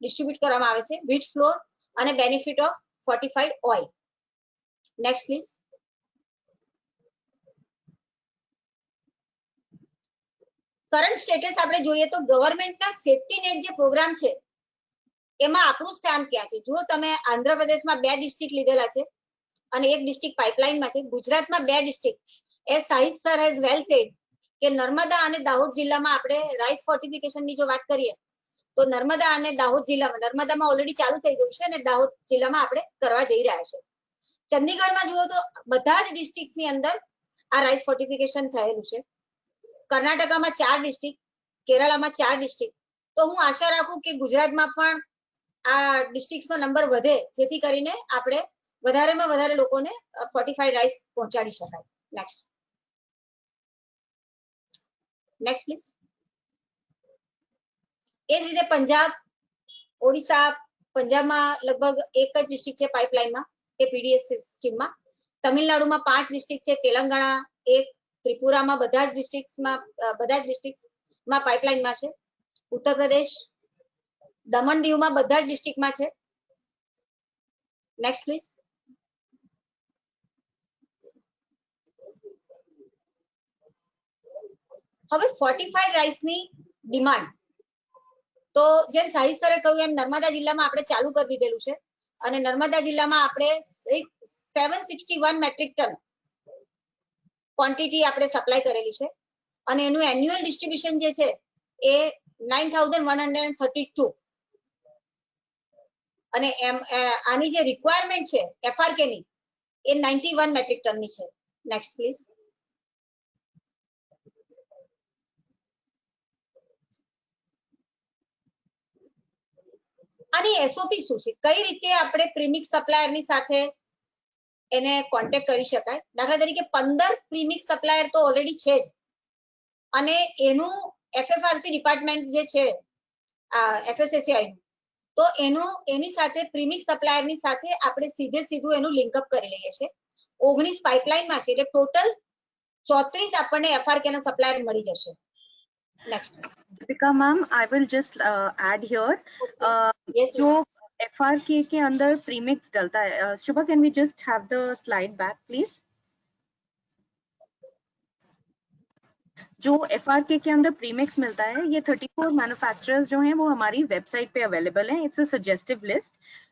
ડિસ્ટ્રીબ્યુટ કરવામાં આવે છે, વ્હીટ ફ્લોર અને benefit of fortified oil. Next please. Current status આપણે જોઈએ તો ગવર્મેન્ટના સેફ્ટી નેટ જે પ્રોગ્રામ છે એમાં આપણું સ્થાન ક્યાં છે. જો તમે આંધ્રપ્રદેશમાં 2 ડિસ્ટ્રિક્ટ લીધેલા છે અને એક ડિસ્ટ્રિક્ટ પાઇપલાઇનમાં છે, ગુજરાતમાં 2 ડિસ્ટ્રિક્ટ, એ સાહિબ સર હેઝ વેલ સેડ કે નર્મદા અને દાહોદ જિલ્લામાં આપણે રાઈસ ફોર્ટિફિકેશનની જો વાત કરીએ તો નર્મદા અને દાહોદ જિલ્લામાં, નર્મદામાં ઓલરેડી ચાલુ થઈ ગયું છે અને દાહોદ જિલ્લામાં આપણે કરવા જઈ રહ્યા છે. ચંદીગઢમાં જુઓ તો બધા જ ડિસ્ટ્રિક્ટની અંદર આ રાઈસ ફોર્ટિફિકેશન થયેલું છે. કર્ણાટકામાં 4 ડિસ્ટ્રિક્ટ, કેરળામાં 4 ડિસ્ટ્રિક્ટ. તો હું આશા રાખું કે ગુજરાતમાં પણ આ ડિસ્ટ્રિક્ટનો નંબર વધે જેથી કરીને આપણે વધારેમાં વધારે લોકોને ફોર્ટિફાઈડ રાઈસ પહોંચાડી શકાય. Next please. એ જ રીતે પંજાબ, ઓડિશા, પંજાબમાં લગભગ એક જ ડિસ્ટ્રિક્ટ છે પાઇપલાઇનમાં એ PDS સ્કીમમાં. તમિલનાડુમાં 5 ડિસ્ટ્રિક્ટ છે, તેલંગાણા 1, ત્રિપુરામાં બધા જ ડિસ્ટ્રિક્ટમાં પાઇપલાઇનમાં છે, ઉત્તર પ્રદેશ, દમણ દીવમાં બધા જ ડિસ્ટ્રિક્ટમાં છે. Next please. હવે ફોર્ટિફાઈડ રાઈસની ડિમાન્ડ તો જેમ સાહિબ સરે કહ્યું એમ નર્મદા જિલ્લામાં આપણે ચાલુ કરી દીધેલું છે અને નર્મદા જિલ્લામાં આપણે 761 મેટ્રિક ટન ક્વોન્ટિટી આપણે સપ્લાય કરેલી છે અને એનું એન્યુઅલ ડિસ્ટ્રીબ્યુશન જે છે એ 9132 અને આની જે રિક્વાયરમેન્ટ છે FRK ની એ 91 મેટ્રિક ટન ની છે. Next please. આની SOP શું છે, કઈ રીતે આપણે પ્રીમિક્સ સપ્લાયર ની સાથે એને કોન્ટેક્ટ કરી શકાય? દાખલા તરીકે 15 પ્રીમિક્સ સપ્લાયર તો ઓલરેડી છે જ અને એનું FFRC ડિપાર્ટમેન્ટ જે છે FSSAI તો એની સાથે પ્રીમિક્સ સપ્લાયર ની સાથે આપણે સીધું એનું લિંકઅપ કરી લઈએ છીએ. 19 પાઇપલાઇન માં છે એટલે ટોટલ 34 આપણને FRK ના સપ્લાયર મળી જશે. Next. Deepika ma'am, I will just add here. Yes, जो FRK के अंदर premix डलता है, Shubha, can we just have the slide back, please? जो FRK के अंदर प्रीमिक्स मिलता है, ये 34 मैन्युफैक्चरर्स जो हैं वो हमारी वेबसाइट पे अवेलेबल हैं. It's a suggestive list.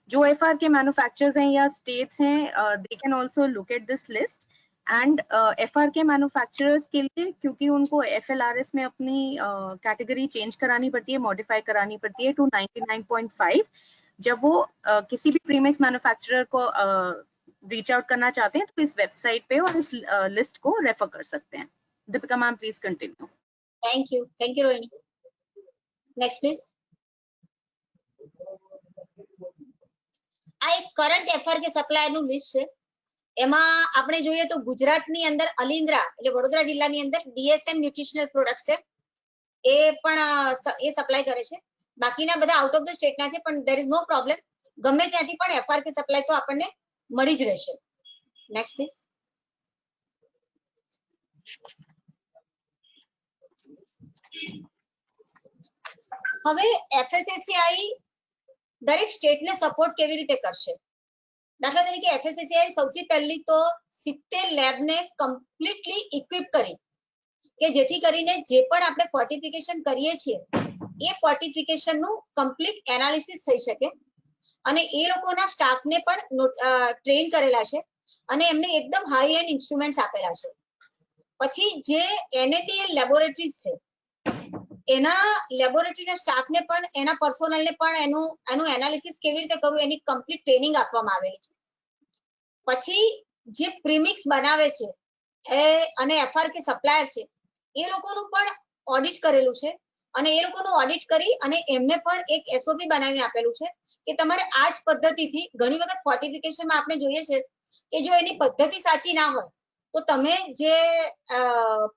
जो FRK मैन्युफैक्चरर्स हैं या स्टेट्स हैं, they can also look at this list. And FRK manufacturers के लिए, क्योंकि उनको FLRS में अपनी कैटेगरी चेंज करानी पड़ती है, मॉडिफाई करानी पड़ती है टू 99.5. जब वो किसी भी प्रीमिक्स मैन्युफैक्चरर को रीच आउट करना चाहते हैं तो इस वेबसाइट पे और इस लिस्ट को रेफर कर सकते हैं. Deepika ma'am, please continue. Thank you, Rohini. Next, please. આ એક કરંટ FRK સપ્લાયર નું લિસ્ટ છે. એમાં આપણે જોઈએ તો ગુજરાતની અંદર અલિન્દ્રા એટલે વડોદરા જિલ્લાની અંદર DSM ન્યુટ્રિશનલ પ્રોડક્ટ છે, એ પણ એ સપ્લાય કરે છે. બાકીના બધા આઉટ ઓફ ધ સ્ટેટ ના છે, પણ there is no problem. ગમે ત્યાંથી પણ FRK સપ્લાય તો આપણને મળી જ રહેશે. Next please. હવે FSSAI દરેક સ્ટેટને સપોર્ટ કેવી રીતે કરશે? દાખલા તરીકે FSSAI સૌથી પહેલી તો 70 લેબને કમ્પ્લીટલી ઇક્વિપ કરી કે જેથી કરીને જે પણ આપણે ફોર્ટિફિકેશન કરીએ છીએ એ ફોર્ટિફિકેશનનું કમ્પ્લીટ એનાલિસિસ થઈ શકે અને એ લોકોના સ્ટાફને પણ ટ્રેન કરેલા છે અને એમને એકદમ હાઈ એન્ડ ઇન્સ્ટ્રુમેન્ટ્સ આપેલા છે. પછી જે NABL લેબોરેટરીઝ છે એના લેબોરેટરીના સ્ટાફને પણ એના પર્સોનલને પણ એનું એનાલિસિસ કેવી રીતે કરવું એની કમ્પ્લીટ ટ્રેનિંગ આપવામાં આવેલી છે. પછી જે પ્રીમિક્સ બનાવે છે અને FRK સપ્લાયર છે એ લોકોનું પણ ઓડિટ કરેલું છે અને એ લોકોનું ઓડિટ કરી અને એમને પણ એક SOP બનાવીને આપેલું છે કે તમારે આ જ પદ્ધતિથી, ઘણી વખત ફોર્ટિફિકેશનમાં આપણે જોઈએ છે કે જો એની પદ્ધતિ સાચી ના હોય તો તમે જે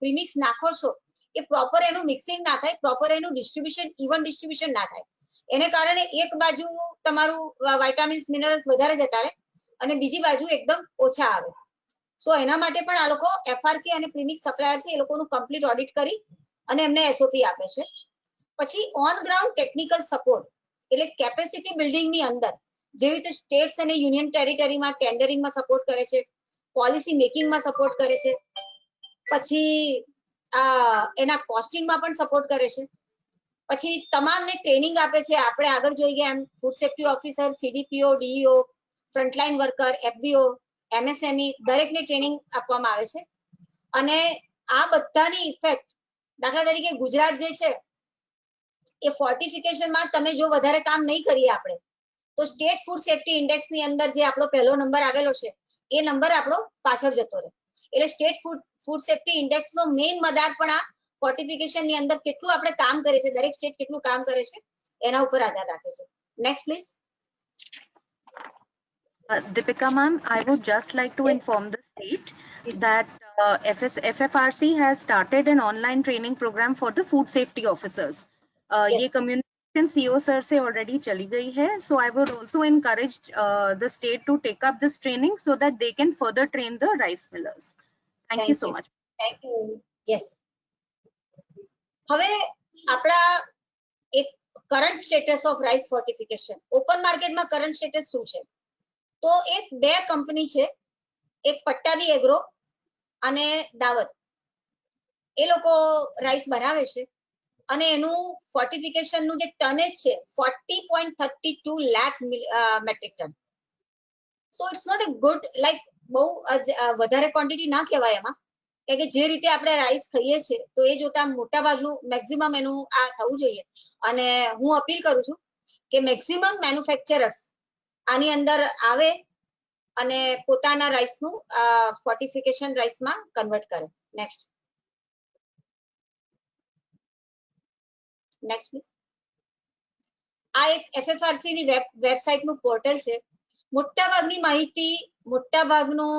પ્રીમિક્સ નાખો છો એ પ્રોપર એનું મિક્સિંગ ના થાય, પ્રોપર એનું ડિસ્ટ્રીબ્યુશન, ઇવન ડિસ્ટ્રીબ્યુશન ના થાય. એને કારણે એક બાજુ તમારું વિટામિન્સ મિનરલ્સ વધારે જતા રહે અને બીજી બાજુ એકદમ ઓછા આવે. સો એના માટે પણ આ લોકો FRK અને પ્રીમિક્સ સપ્લાયર છે એ લોકોનું કમ્પ્લીટ ઓડિટ કરી અને એમને SOP આપે છે. પછી ઓન ગ્રાઉન્ડ ટેકનિકલ સપોર્ટ એટલે કેપેસિટી બિલ્ડિંગ ની અંદર જેવી રીતે સ્ટેટ્સ અને યુનિયન ટેરિટરીમાં ટેન્ડરિંગમાં સપોર્ટ કરે છે, પોલિસી મેકિંગમાં સપોર્ટ કરે છે, પછી એના કોસ્ટિંગમાં પણ સપોર્ટ કરે છે, પછી તમામને ટ્રેનિંગ આપે છે. આપણે આગળ જોઈ ગયા એમ food safety officer, CDPO, DEO, frontline worker, FBO, MSME દરેકને ટ્રેનિંગ આપવામાં આવે છે. અને આ બધાની ઇફેક્ટ દાખલા તરીકે ગુજરાત જે છે એ ફોર્ટિફિકેશનમાં તમે જો વધારે કામ નહીં કરીએ આપણે તો સ્ટેટ ફૂડ સેફ્ટી ઇન્ડેક્સ ની અંદર જે આપણો પહેલો નંબર આવેલો છે એ નંબર આપણો પાછળ જતો રહે. એટલે સ્ટેટ ફૂડ સેફ્ટી ઇન્ડેક્સ નો મેઇન મદાર પણ આ ફોર્ટિફિકેશન ની અંદર કેટલું આપણે કામ કરીએ છીએ, દરેક સ્ટેટ કેટલું કામ કરે છે એના ઉપર આધાર રાખે છે. Next please. Deepika ma'am, I would just like to inform the state that FFRC has started an online training program for the food safety officers. ये communication CO sir से already चली गई है. So I would also encourage the state to take up this training so that they can further train the rice millers. Thank you so much. Thank you. Yes. હવે આપણા એક current status of rice fortification open માર્કેટમાં current status શું છે? તો એક બે company છે, એક પટ્ટાવી એગ્રો અને દાવત. એ લોકો રાઈસ બનાવે છે અને એનું ફોર્ટિફિકેશનનું જે ટનેજ છે 40.32 lakh metric ton. So it's not a good like બહુ વધારે ક્વોન્ટિટી ના કહેવાય એમાં, કારણ કે જે રીતે આપણે રાઈસ ખાઈએ છીએ તો એ જોતા મોટા ભાગનું મેક્સિમમ એનું આ થવું જોઈએ. અને હું અપીલ કરું છું કે મેક્સિમમ મેન્યુફેક્ચરર્સ આની અંદર આવે અને પોતાના રાઈસનું ફોર્ટિફિકેશન રાઈસમાં કન્વર્ટ કરે. Next please. આ એક FFRC ની વેબસાઇટનું પોર્ટલ છે. મોટા ભાગની માહિતી, મોટા ભાગનું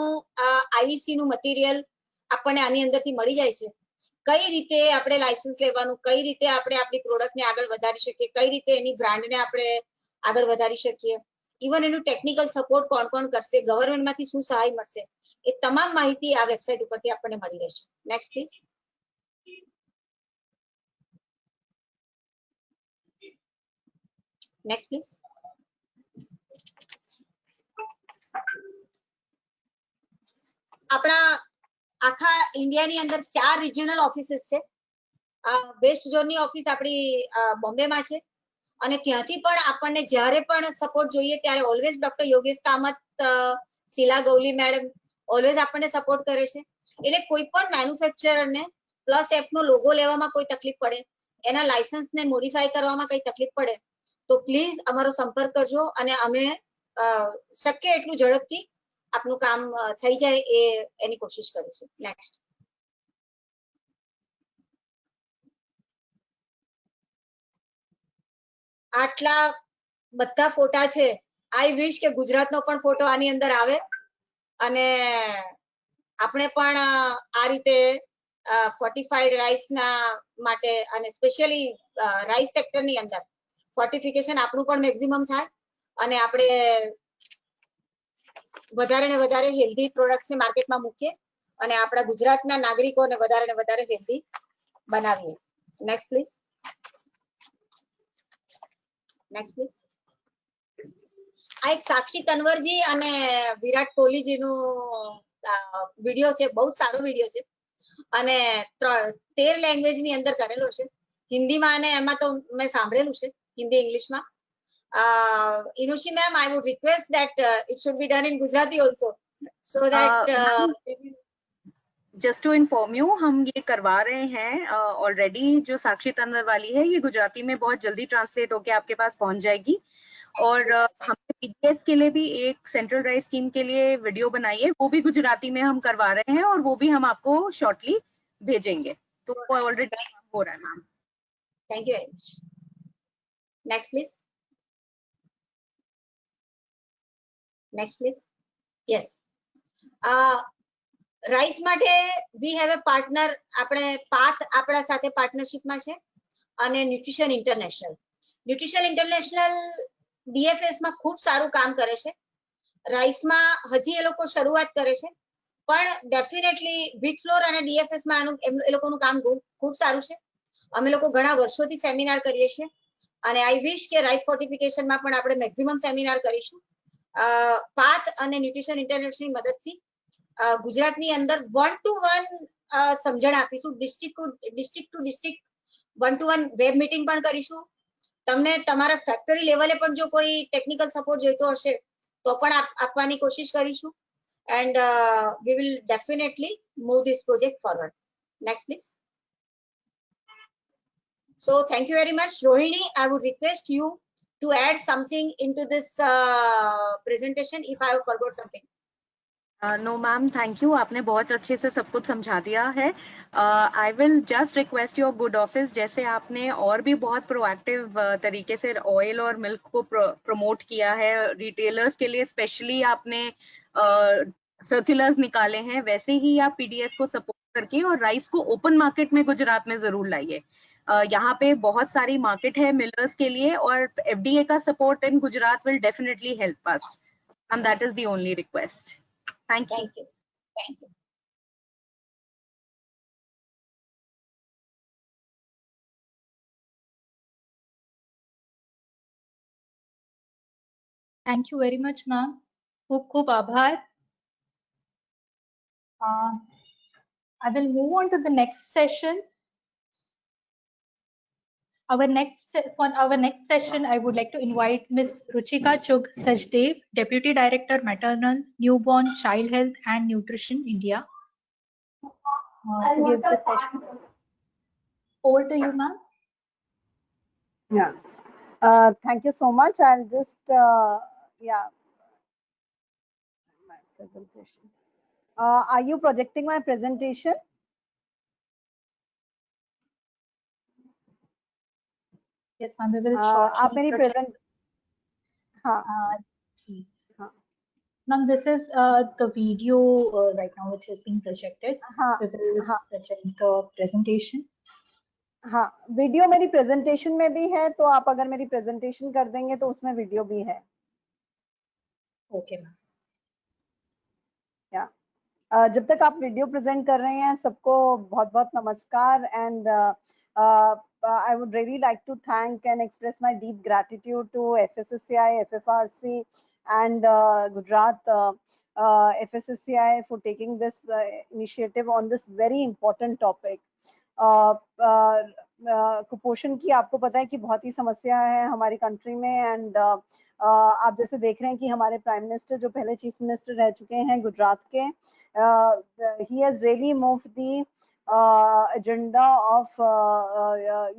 IEC નું મટીરિયલ આપણને આની અંદરથી મળી જાય છે. કઈ રીતે આપણે લાયસન્સ લેવાનું, કઈ રીતે આપણે આપણી પ્રોડક્ટને આગળ વધારી શકીએ, કઈ રીતે એની બ્રાન્ડને આપણે આગળ વધારી શકીએ, ઇવન એનું ટેકનિકલ સપોર્ટ કોણ કોણ કરશે, ગવર્મેન્ટમાંથી શું સહાય મળશે, એ તમામ માહિતી આ વેબસાઇટ ઉપરથી આપણને મળી રહેશે. Next please. Next please. આપણા આખા ઇન્ડિયાની અંદર 4 રિજિયનલ ઓફિસીસ છે. વેસ્ટ ઝોનની ઓફિસ આપણી બોમ્બેમાં છે, અને ત્યાંથી પણ આપણને જ્યારે પણ સપોર્ટ જોઈએ ત્યારે ઓલવેઝ ડોક્ટર યોગેશ કામત, શીલા ગૌલી મેડમ ઓલવેઝ આપણને સપોર્ટ કરે છે. એટલે કોઈ પણ મેન્યુફેક્ચરરને +F નો લોગો લેવામાં કોઈ તકલીફ પડે, એના લાયસન્સને મોડિફાઈ કરવામાં કઈ તકલીફ પડે તો પ્લીઝ અમારો સંપર્ક કરજો, અને અમે શક્ય એટલું ઝડપથી આપનું કામ થઈ જાય એની કોશિશ કરીશું. નેક્સ્ટ. આટલા બધા ફોટા છે. આઈ વિશ કે ગુજરાતનો પણ ફોટો આની અંદર આવે અને આપણે પણ આ રીતે ફોર્ટિફાઈડ રાઈસના માટે અને સ્પેશિયલી રાઈસ સેક્ટરની અંદર ફોર્ટિફિકેશન આપણું પણ મેક્સિમમ થાય અને આપણે વધારે ને વધારે હેલ્ધી પ્રોડક્ટ્સને માર્કેટમાં મૂકીએ અને આપણા ગુજરાતના નાગરિકોને વધારે ને વધારે હેલ્ધી બનાવીએ. Next please. Next please. આ એક સાક્ષી તનવરજી અને વિરાટ કોહલીજીનું વિડીયો છે. બહુ સારો વિડીયો છે અને 13 લેંગ્વેજની અંદર કરેલો છે. હિન્દીમાં અને એમાં તો મેં સાંભળેલું છે, હિન્દી ઇંગ્લિશમાં. Inushi ma'am, I would request that it should be done in Gujarati also, so that just to inform you, हम ये करवा रहे हैं ऑलरेडी. जो साक्षी तनवर वाली है ये गुजराती में बहुत जल्दी ट्रांसलेट होके आपके पास पहुंच जाएगी. और हमने PDS के लिए भी एक सेंट्रल राइस स्कीम के लिए वीडियो बनाई है, वो भी गुजराती में हम करवा रहे हैं और वो भी हम आपको शॉर्टली भेजेंगे. तो वो ऑलरेडी हो रहा है ma'am. Thank you very much. Next please. Next please. Yes. Rice માટે વી હેવ અ પાર્ટનર. આપણે પાથ આપણા સાથે પાર્ટનરશિપમાં છે અને nutrition international. Nutrition international DFS માં ખૂબ સારું કામ કરે છે. રાઈસમાં હજી એ લોકો શરૂઆત કરે છે, પણ ડેફિનેટલી વ્હીટ ફ્લોર અને DFS માં આનું એ લોકોનું કામ ખૂબ સારું છે. અમે લોકો ઘણા વર્ષોથી સેમિનાર કરીએ છીએ અને આઈ વિશ કે રાઈસ ફોર્ટિફિકેશનમાં પણ આપણે મેક્સિમમ સેમિનાર કરીશું. પાથ અને ન્યુટ્રિશન ઇન્ટરનેશનલની મદદથી ગુજરાતની અંદર 1-to-1 સમજણ આપીશું. District to district 1-to-1 web meeting પણ કરીશું. તમને તમારા ફેક્ટરી લેવલે પણ જો કોઈ ટેકનિકલ સપોર્ટ જોઈતો હશે તો પણ આપવાની કોશિશ કરીશું. And we will definitely move this project forward. Next please. So thank you very much. Rohini, I would request you to add something into this presentation if I have forgot something. No ma'am, thank you. आपने बहुत अच्छे से सब कुछ समझा दिया है. I will just request your good office, जैसे आपने और भी बहुत प्रोएक्टिव तरीके से ऑयल और मिल्क को प्रमोट किया है, रिटेलर्स के लिए स्पेशली आपने सर्कुलर्स निकाले हैं, वैसे ही आप PDS को सपोर्ट करके और राइस को ओपन मार्केट में गुजरात में जरूर लाइए. यहाँ पे बहुत सारी मार्केट है मिलर्स के लिए और FDA का support in Gujarat will definitely help us, and that is the only request. Thank you. Thank you. Thank you. Thank you very much, ma'am. Khub aabhar. I will move on to the next session. For our next session, I would like to invite Ms. Ruchika Chugh Sajdev, Deputy Director, Maternal, Newborn, Child Health and Nutrition, India, to give the session. Over to you, ma'am. Yeah. Thank you so much. I'll just, yeah, my presentation. Are you projecting my presentation? Yes, ma'am. We will आप मेरी project. हाँ. Ma'am, this is the video right now which is being projected. We will project the presentation. हाँ, video मेरी presentation में भी है, तो आप अगर मेरी प्रेजेंटेशन कर देंगे तो उसमें वीडियो भी है. Okay ma'am. या जब तक आप वीडियो प्रेजेंट कर रहे हैं, सबको बहुत बहुत नमस्कार. And I would really like to thank and express my deep gratitude to FSSAI, FFRC and Gujarat FSSAI for taking this initiative on this very important topic. कुपोषण की आपको पता है कि बहुत ही समस्या है हमारी कंट्री में. एंड आप जैसे देख रहे हैं कि हमारे प्राइम मिनिस्टर जो पहले चीफ मिनिस्टर रह चुके हैं गुजरात के, he has really moved the agenda of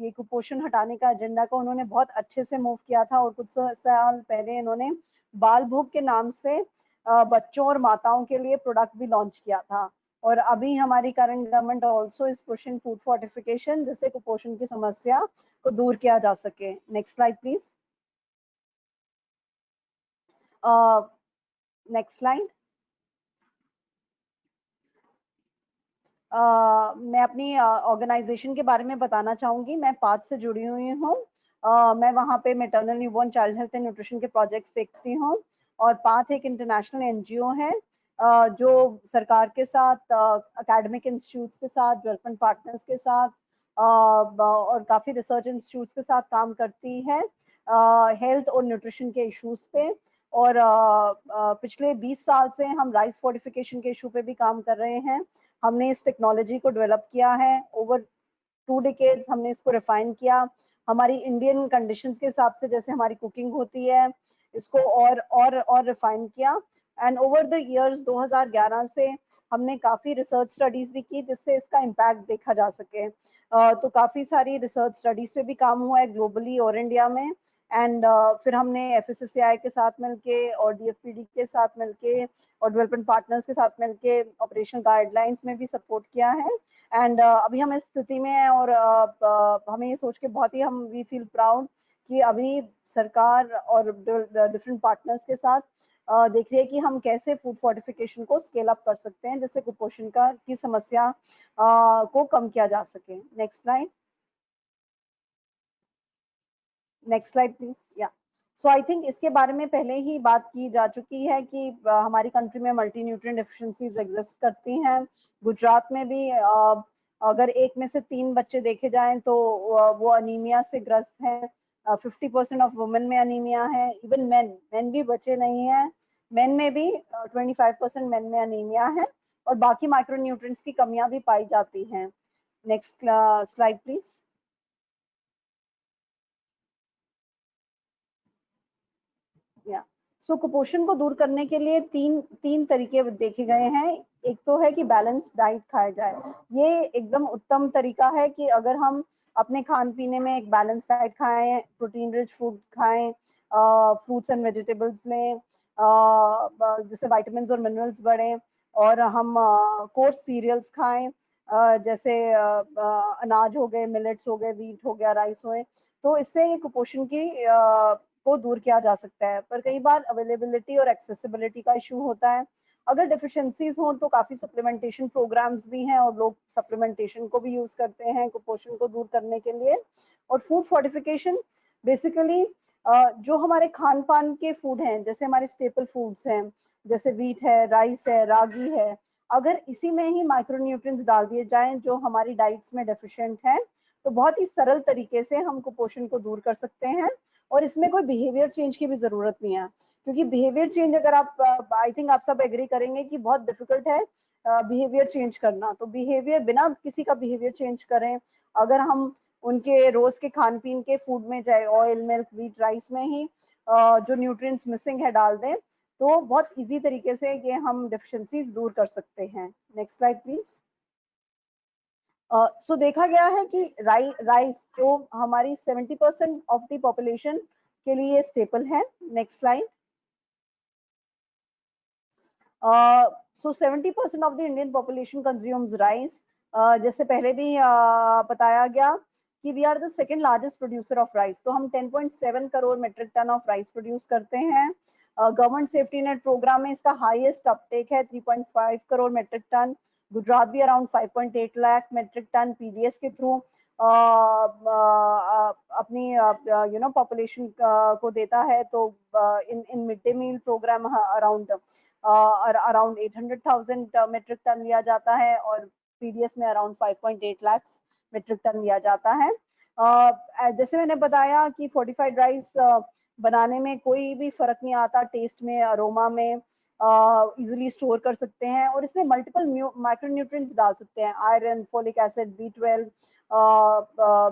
ये कुपोषण हटाने का एजेंडा को उन्होंने बहुत अच्छे से मूव किया था. और कुछ साल पहले इन्होंने बाल भोग के नाम से बच्चों और माताओं के लिए प्रोडक्ट भी लॉन्च किया था. और अभी हमारी current government also is pushing food fortification, जिससे कुपोषण की समस्या को दूर किया जा सके. Next slide please. Next slide. मैं अपनी ऑर्गेनाइजेशन के बारे में बताना चाहूंगी. मैं पाथ से जुड़ी हुई हूँ. मैं वहाँ पे maternal, newborn, child health and nutrition के प्रोजेक्ट्स देखती हूँ. और पाथ एक इंटरनेशनल एनजीओ है जो सरकार के साथ, एकेडमिक इंस्टीट्यूट्स के साथ, डेवलपमेंट पार्टनर्स के साथ और काफी रिसर्च इंस्टीट्यूट्स के साथ काम करती है हेल्थ और न्यूट्रिशन के इश्यूज पे. और पिछले 20 साल से हम राइस फोर्टिफिकेशन के इशू पे भी काम कर रहे हैं. हमने इस टेक्नोलॉजी को डेवलप किया है. ओवर 2 डिकेड्स हमने इसको रिफाइन किया. हमारी इंडियन कंडीशंस के हिसाब से जैसे हमारी कुकिंग होती है, इसको और रिफाइन किया. एंड ओवर द इयर्स 2011 से हमने काफी रिसर्च स्टडीज भी की जिससे इसका इम्पैक्ट देखा जा सके. तो काफी सारी रिसर्च स्टडीज पे भी काम हुआ है ग्लोबली और इंडिया में. एंड फिर हमने FSSAI के साथ मिलके और DFPD के साथ मिलके और डेवलपमेंट पार्टनर्स के साथ मिलके ऑपरेशनल गाइडलाइंस में भी सपोर्ट किया है. एंड अभी हम इस स्थिति में हैं और हमें ये सोच के बहुत ही वी फील प्राउड कि अभी सरकार और डिफरेंट पार्टनर्स के साथ देख रही है कि हम कैसे फूड फोर्टिफिकेशन को स्केल अप कर सकते हैं जिससे कुपोषण की समस्या को कम किया जा सके. Next slide. Next slide please. या सो आई थिंक इसके बारे में पहले ही बात की जा चुकी है कि हमारी कंट्री में मल्टी न्यूट्रिएंट डेफिशिएंसीज एग्जिस्ट करती हैं. गुजरात में भी अगर 1 में से 3 बच्चे देखे जाएं तो वो अनीमिया से ग्रस्त हैं. 50% ऑफ वुमेन में अनीमिया है. इवन मेन भी बचे नहीं हैं. मेन में भी 25% मेन में अनीमिया है और बाकी माइक्रोन्यूट्रिएंट्स की कमियां भी पाई जाती हैं. Next slide please. या सो कुपोषण को दूर करने के लिए तीन तरीके देखे गए हैं. एक तो है कि बैलेंस डाइट खाया जाए. ये एकदम उत्तम तरीका है कि अगर हम अपने खान पीने में एक बैलेंस डाइट खाएं, प्रोटीन रिच फूड खाएं, फ्रूट्स एंड वेजिटेबल्स लें जिससे विटामिन्स और मिनरल्स बढ़ें, और हम कोर्स सीरियल्स खाएं जैसे अनाज हो गए, मिलेट्स हो गए, वीट हो गया, राइस हो गए. तो इससे ये कुपोषण की को दूर किया जा सकता है. पर कई बार अवेलेबिलिटी और एक्सेसिबिलिटी का इशू होता है. अगर डेफिशिएंसीज हो तो काफी सप्लीमेंटेशन प्रोग्राम्स भी हैं और लोग सप्लीमेंटेशन को भी यूज करते हैं कुपोषण को दूर करने के लिए. और फूड फोर्टिफिकेशन बेसिकली जो हमारे खान पान के फूड हैं, जैसे हमारे स्टेपल फूड्स हैं, जैसे वीट है, राइस है, रागी है, अगर इसी में ही माइक्रोन्यूट्रिएंट्स डाल दिए जाएं जो हमारी डाइट्स में डेफिशिएंट हैं तो बहुत ही सरल तरीके से हम कुपोषण को दूर कर सकते हैं. और इसमें कोई बिहेवियर चेंज की भी जरूरत नहीं है, क्योंकि बिहेवियर चेंज अगर आप आई थिंक आप सब एग्री करेंगे कि बहुत डिफिकल्ट है बिहेवियर चेंज करना। तो बिहेवियर बिना किसी का बिहेवियर चेंज करें, अगर हम उनके रोज के खान पीन के फूड में चाहे ऑयल, मिल्क, व्हीट, राइस में ही जो न्यूट्रिएंट्स मिसिंग है डाल दें, तो बहुत इजी तरीके से ये हम डेफिशिएंसीज दूर कर सकते हैं। Next slide please. सो देखा गया है कि राइस जो हमारी 70% ऑफ द पॉपुलेशन के लिए स्टेपल है। Next slide. So 70% of the Indian population consumes rice. जैसे पहले भी बताया गया कि we are the second largest producer of rice, तो हम 10.7 crore metric ton of rice produce करते हैं। गवर्नमेंट सेफ्टी नेट प्रोग्राम में इसका हाईएस्ट अपटेक है 3.5 करोड़ मेट्रिक टन। गुजरात भी around 5.8 lakh metric tonne PDS के थ्रू अपनी पॉपुलेशन को देता है। तो in mid day meal programme around 800,000 metric tonne लिया जाता है और पीडीएस में अराउंड 5.8 लाख मेट्रिक टन लिया जाता है। जैसे मैंने बताया कि फोर्टिफाइड राइस बनाने में कोई भी फर्क नहीं आता, टेस्ट में, अरोमा में, इजिली स्टोर कर सकते हैं और इसमें मल्टीपल माइक्रोन्यूट्रिएंट्स डाल सकते हैं। Iron, folic acid, B12,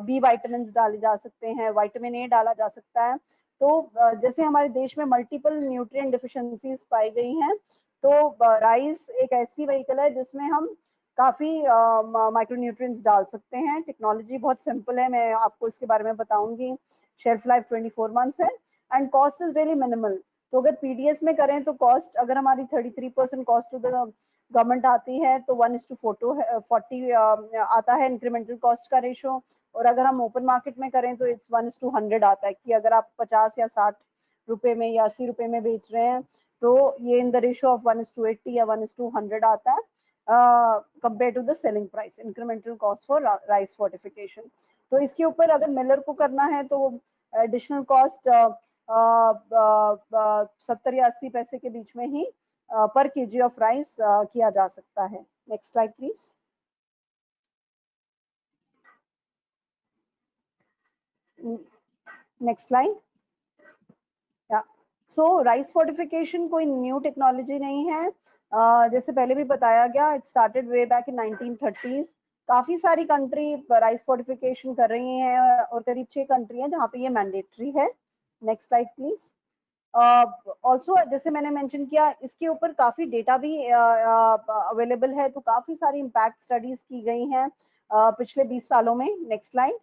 B vitamin डाले जा सकते हैं, विटामिन ए डाला जा सकता है। तो जैसे हमारे देश में मल्टीपल न्यूट्रिएंट डिफिशिएंसीज पाई गई हैं, तो राइस एक ऐसी व्हीकल है जिसमें हम काफी माइक्रोन्यूट्रिएंट्स डाल सकते हैं। टेक्नोलॉजी बहुत सिंपल है, मैं आपको इसके बारे में बताऊंगी। शेल्फ लाइफ 24 मंथ्स है and cost is really minimal. तो अगर पीडीएस में करें तो कॉस्ट अगर हमारी 33% कॉस्ट टू द गवर्नमेंट आती है तो 1:40 आता है इंक्रीमेंटल कॉस्ट का रेशो, और अगर हम ओपन मार्केट में करें तो इट्स 1:100 आता है कि अगर आप 50 या 60 रुपए में या 80 रुपए में बेच रहे हैं तो ये इन द रेशो ऑफ 1:80 या 1:100 आता है compared to the selling price, incremental cost for rice fortification। तो इसके ऊपर अगर मिलर को करना है तो एडिशनल कॉस्ट 70 या 80 पैसे के बीच में ही पर केजी ऑफ राइस किया जा सकता है। Next slide please. Next slide. So rice fortification कोई न्यू टेक्नोलॉजी नहीं है। जैसे पहले भी बताया गया, it started way back in 1930s। काफी सारी कंट्री राइस फोर्टिफिकेशन कर रही हैं और करीब 6 कंट्री हैं जहाँ पे ये मैंडेटरी है। Next slide please. ऑल्सो जैसे मैंने मेंशन किया, इसके ऊपर काफी डेटा भी अवेलेबल है, तो काफी सारी इम्पैक्ट स्टडीज की गई हैं पिछले 20 सालों में। Next slide.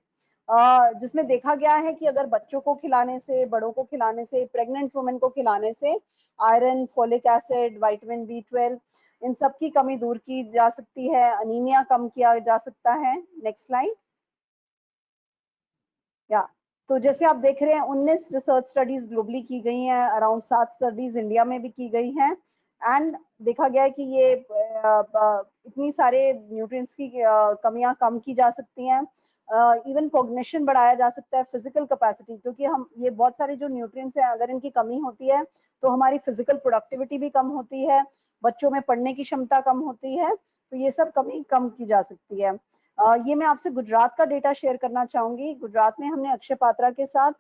जिसमें देखा गया है कि अगर बच्चों को खिलाने से, बड़ों को खिलाने से, प्रेग्नेंट वुमेन को खिलाने से iron, folic acid, vitamin B12 इन सब की कमी दूर की जा सकती है, अनीमिया कम किया जा सकता है। Next slide. या तो जैसे आप देख रहे हैं 19 रिसर्च स्टडीज ग्लोबली की गई हैं, अराउंड 7 स्टडीज इंडिया में भी की गई हैं एंड देखा गया है कि ये इतनी सारे न्यूट्रिएंट्स की कमियां कम की जा सकती हैं। इवन कॉग्निशन बढ़ाया जा सकता है, फिजिकल कैपेसिटी, क्योंकि हम ये बहुत सारे जो न्यूट्रिएंट्स हैं अगर इनकी कमी होती है तो हमारी फिजिकल प्रोडक्टिविटी भी कम होती है, बच्चों में पढ़ने की क्षमता कम होती है, तो ये सब कमी कम की जा सकती है। ये मैं आपसे गुजरात का डेटा शेयर करना चाहूंगी। गुजरात में हमने अक्षय पात्रा के साथ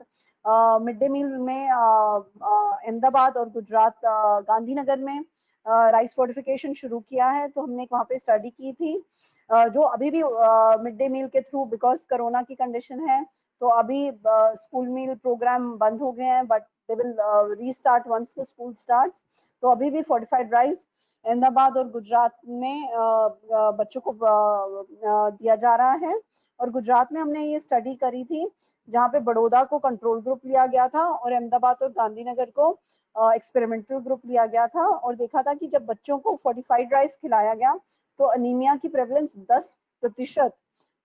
मिड डे मील में अहमदाबाद और गुजरात गांधीनगर में राइस फोर्टिफिकेशन शुरू किया है, तो हमने वहाँ पे स्टडी की थी जो अभी भी मिड डे मील के थ्रू, बिकॉज कोरोना की कंडीशन है तो अभी स्कूल मील प्रोग्राम बंद हो गए हैं, but they will restart once the school starts. तो अभी भी फोर्टिफाइड राइस अहमदाबाद और गुजरात में बच्चों को दिया जा रहा है। और गुजरात में हमने ये स्टडी करी थी जहाँ पे बड़ौदा को कंट्रोल ग्रुप लिया गया था और अहमदाबाद और गांधीनगर को एक्सपेरिमेंटल ग्रुप लिया गया था, और देखा था कि जब बच्चों को फोर्टिफाइड राइस खिलाया गया तो अनीमिया की प्रेवलेंस 10%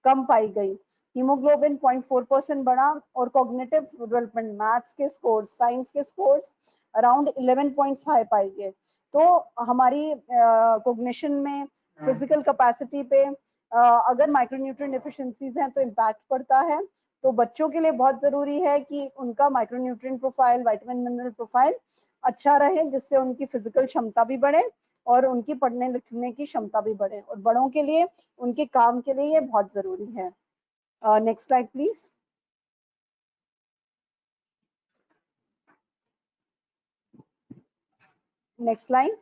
कम पाई गई, हीमोग्लोबिन 0.4% बढ़ा और कॉग्निटिव डेवलपमेंट, मैथ्स के स्कोर्स, साइंस के स्कोर्स अराउंड 11 पॉइंट्स हाई पाई गए। तो हमारी कॉग्निशन में, फिजिकल कैपेसिटी पे अगर माइक्रोन्यूट्रिएंट डेफिशिएंसीज हैं तो इम्पैक्ट पड़ता है। तो बच्चों के लिए बहुत जरूरी है कि उनका micronutrient profile, vitamin mineral profile अच्छा रहे, जिससे उनकी फिजिकल क्षमता भी बढ़े और उनकी पढ़ने लिखने की क्षमता भी बढ़े, और बड़ों के लिए उनके काम के लिए ये बहुत जरूरी है। Next slide please. Next line.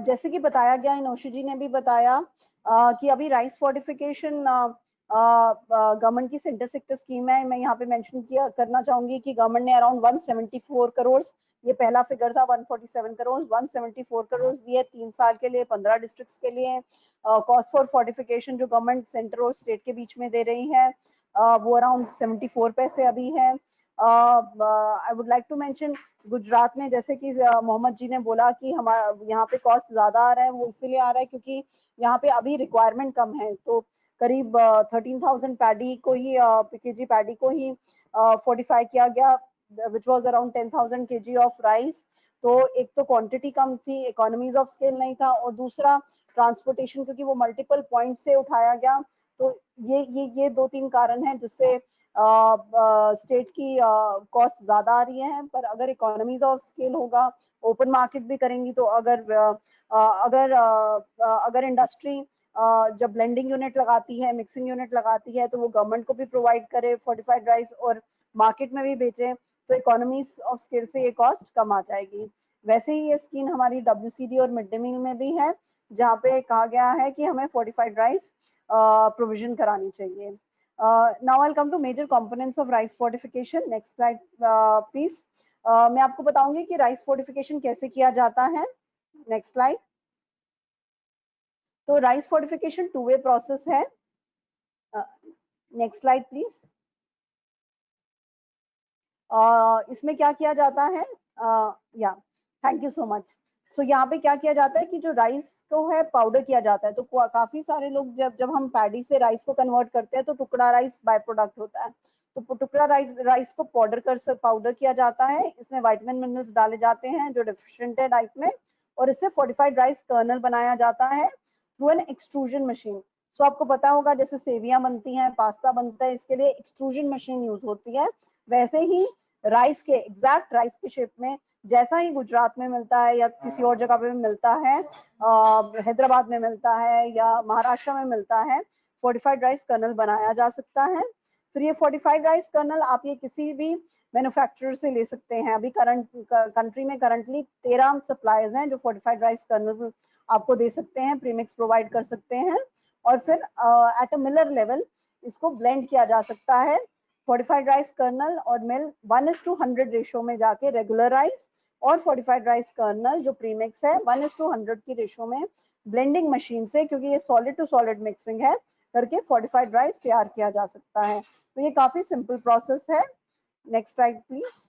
जैसे कि बताया गया, इनोशी जी ने भी बताया कि अभी राइस फोर्टिफिकेशन गवर्नमेंट की सेंटर सेक्टर स्कीम है। मैं यहाँ पे मेंशन करना चाहूंगी कि गवर्नमेंट ने अराउंड 174 करोड़, ये पहला फिगर था 147 करोड़, 174 करोड़ दिए 3 साल के लिए 15 डिस्ट्रिक्ट्स के लिए। कॉस्ट फॉर फोर्टिफिकेशन जो गवर्नमेंट सेंटर और स्टेट के बीच में दे रही है वो अराउंड 74 पैसे अभी है। I would like to mention Gujarat में, जैसे कि मोहम्मद जी ने बोला कि हमारा यहाँ पे कॉस्ट ज्यादा आ रहा है, वो इसीलिए आ रहा है क्योंकि यहाँ पे अभी रिक्वायरमेंट कम है। तो करीब 13,000 पैडी को ही पीकेजी पैडी को ही फोर्टिफाई किया गया, which was around 10,000 KG of rice. तो एक तो क्वांटिटी कम थी, इकोनॉमीज ऑफ स्केल नहीं था, और दूसरा ट्रांसपोर्टेशन, क्योंकि वो मल्टीपल पॉइंट से उठाया गया। तो ये 2-3 कारण हैं जिससे स्टेट की कॉस्ट ज्यादा आ रही है। पर अगर इकोनॉमीज ऑफ स्केल होगा, ओपन मार्केट भी करेंगी, तो अगर इंडस्ट्री जब ब्लेंडिंग यूनिट लगाती है, मिक्सिंग यूनिट लगाती है, तो वो गवर्नमेंट को भी प्रोवाइड करे फोर्टिफाइड राइस और मार्केट में भी बेचे, तो इकोनॉमीज ऑफ स्केल से ये कॉस्ट कम आ जाएगी। वैसे ही ये स्कीम हमारी WCD और मिड डे मील में भी है, जहाँ पे कहा गया है कि हमें फोर्टिफाइड राइस प्रोविजन करानी चाहिए। Now I'll come to major components of rice fortification. Next slide, please. मैं आपको बताऊंगी कि राइस फोर्टिफिकेशन कैसे किया जाता है। Next slide. तो राइस फोर्टिफिकेशन 2-वे प्रोसेस है। Next slide please. इसमें क्या किया जाता है, या थैंक यू सो मच। सो यहाँ पे क्या किया जाता है कि जो राइस को है पाउडर किया जाता है। तो काफी सारे लोग जब हम पैडी से राइस को कन्वर्ट करते हैं तो टुकड़ा राइस बाय प्रोडक्ट होता है। तो टुकड़ा राइस को पाउडर किया जाता है, इसमें विटामिन मिनरल्स डाले जाते हैं जो डिफिशिएंट है डाइट में, और इससे फोर्टिफाइड राइस कर्नल बनाया जाता है थ्रू एन एक्सट्रूजन मशीन। सो आपको पता होगा जैसे सेवियां बनती हैं, पास्ता बनता है, इसके लिए एक्सट्रूजन मशीन यूज होती है। वैसे ही राइस के एग्जैक्ट राइस के शेप में जैसा ही गुजरात में मिलता है या किसी और जगह पे मिलता है, हैदराबाद में मिलता है या महाराष्ट्र में मिलता है, फोर्टिफाइड राइस कर्नल बनाया जा सकता है। फिर ये फोर्टिफाइड राइस कर्नल आप ये किसी भी मैन्युफैक्चरर से ले सकते हैं। अभी कंट्री में करंटली 13 सप्लायर्स हैं जो फोर्टिफाइड राइस कर्नल आपको दे सकते हैं, प्रीमिक्स प्रोवाइड कर सकते हैं। और फिर एट अ मिलर लेवल इसको ब्लेंड किया जा सकता है। फोर्टिफाइड राइस कर्नल और मिल 1:100 रेशो में जाके रेगुलर राइस और फोर्टिफाइड राइस कर्नल जो प्रीमिक्स है 1:100 की रेशो में ब्लेंडिंग मशीन से, क्योंकि ये सॉलिड टू सॉलिड मिक्सिंग है, करके फोर्टिफाइड राइस तैयार किया जा सकता है। तो ये काफी सिंपल प्रोसेस है। Next slide please.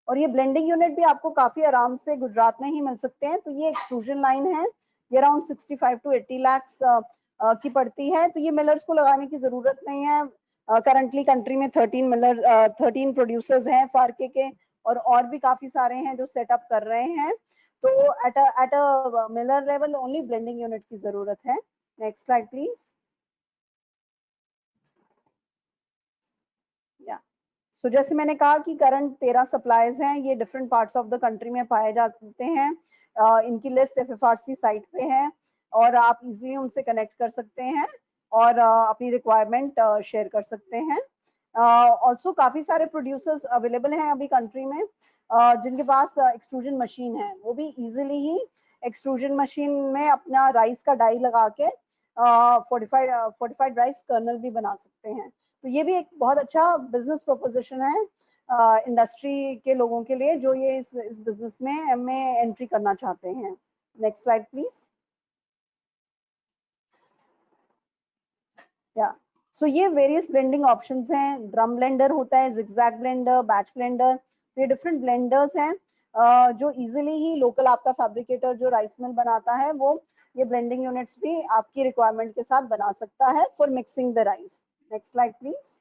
और ये ब्लेंडिंग यूनिट भी आपको काफी आराम से गुजरात में ही मिल सकते हैं। तो ये एक्सट्रूजन लाइन है, ये अराउंड 65 to 80 lakhs की पड़ती है। तो ये मिलर्स को लगाने की जरूरत नहीं है। करंटली कंट्री में 13 प्रोड्यूसर्स हैं फार्के के, और भी काफी सारे हैं जो सेटअप कर रहे हैं। तो at a Miller level only blending unit की जरूरत है। Next slide please. सो जैसे मैंने कहा कि करंट 13 सप्लायर्स हैं, ये different parts of the country में पाए जाते हैं। इनकी लिस्ट FFRC साइट पे है और आप इजीली उनसे कनेक्ट कर सकते हैं और अपनी रिक्वायरमेंट शेयर कर सकते हैं। ऑल्सो काफी सारे प्रोड्यूसर्स अवेलेबल हैं अभी कंट्री में जिनके पास एक्सट्रूजन मशीन है, वो भी इजीली ही एक्सट्रूजन मशीन में अपना राइस का डाई लगा के फोर्टिफाइड राइस कर्नल भी बना सकते हैं। तो ये भी एक बहुत अच्छा बिजनेस प्रोपोजिशन है इंडस्ट्री के लोगों के लिए जो ये इस बिजनेस में एंट्री करना चाहते हैं। Next slide please. या सो ये वेरियस ब्लेंडिंग ऑप्शंस हैं। ड्रम ब्लेंडर होता है, जिगजैग ब्लेंडर, बैच ब्लेंडर, ये डिफरेंट ब्लेंडर्स हैं जो इजीली ही लोकल आपका फैब्रिकेटर जो राइस मिल बनाता है वो ये ब्लेंडिंग यूनिट्स भी आपकी रिक्वायरमेंट के साथ बना सकता है for mixing the rice. Next slide please.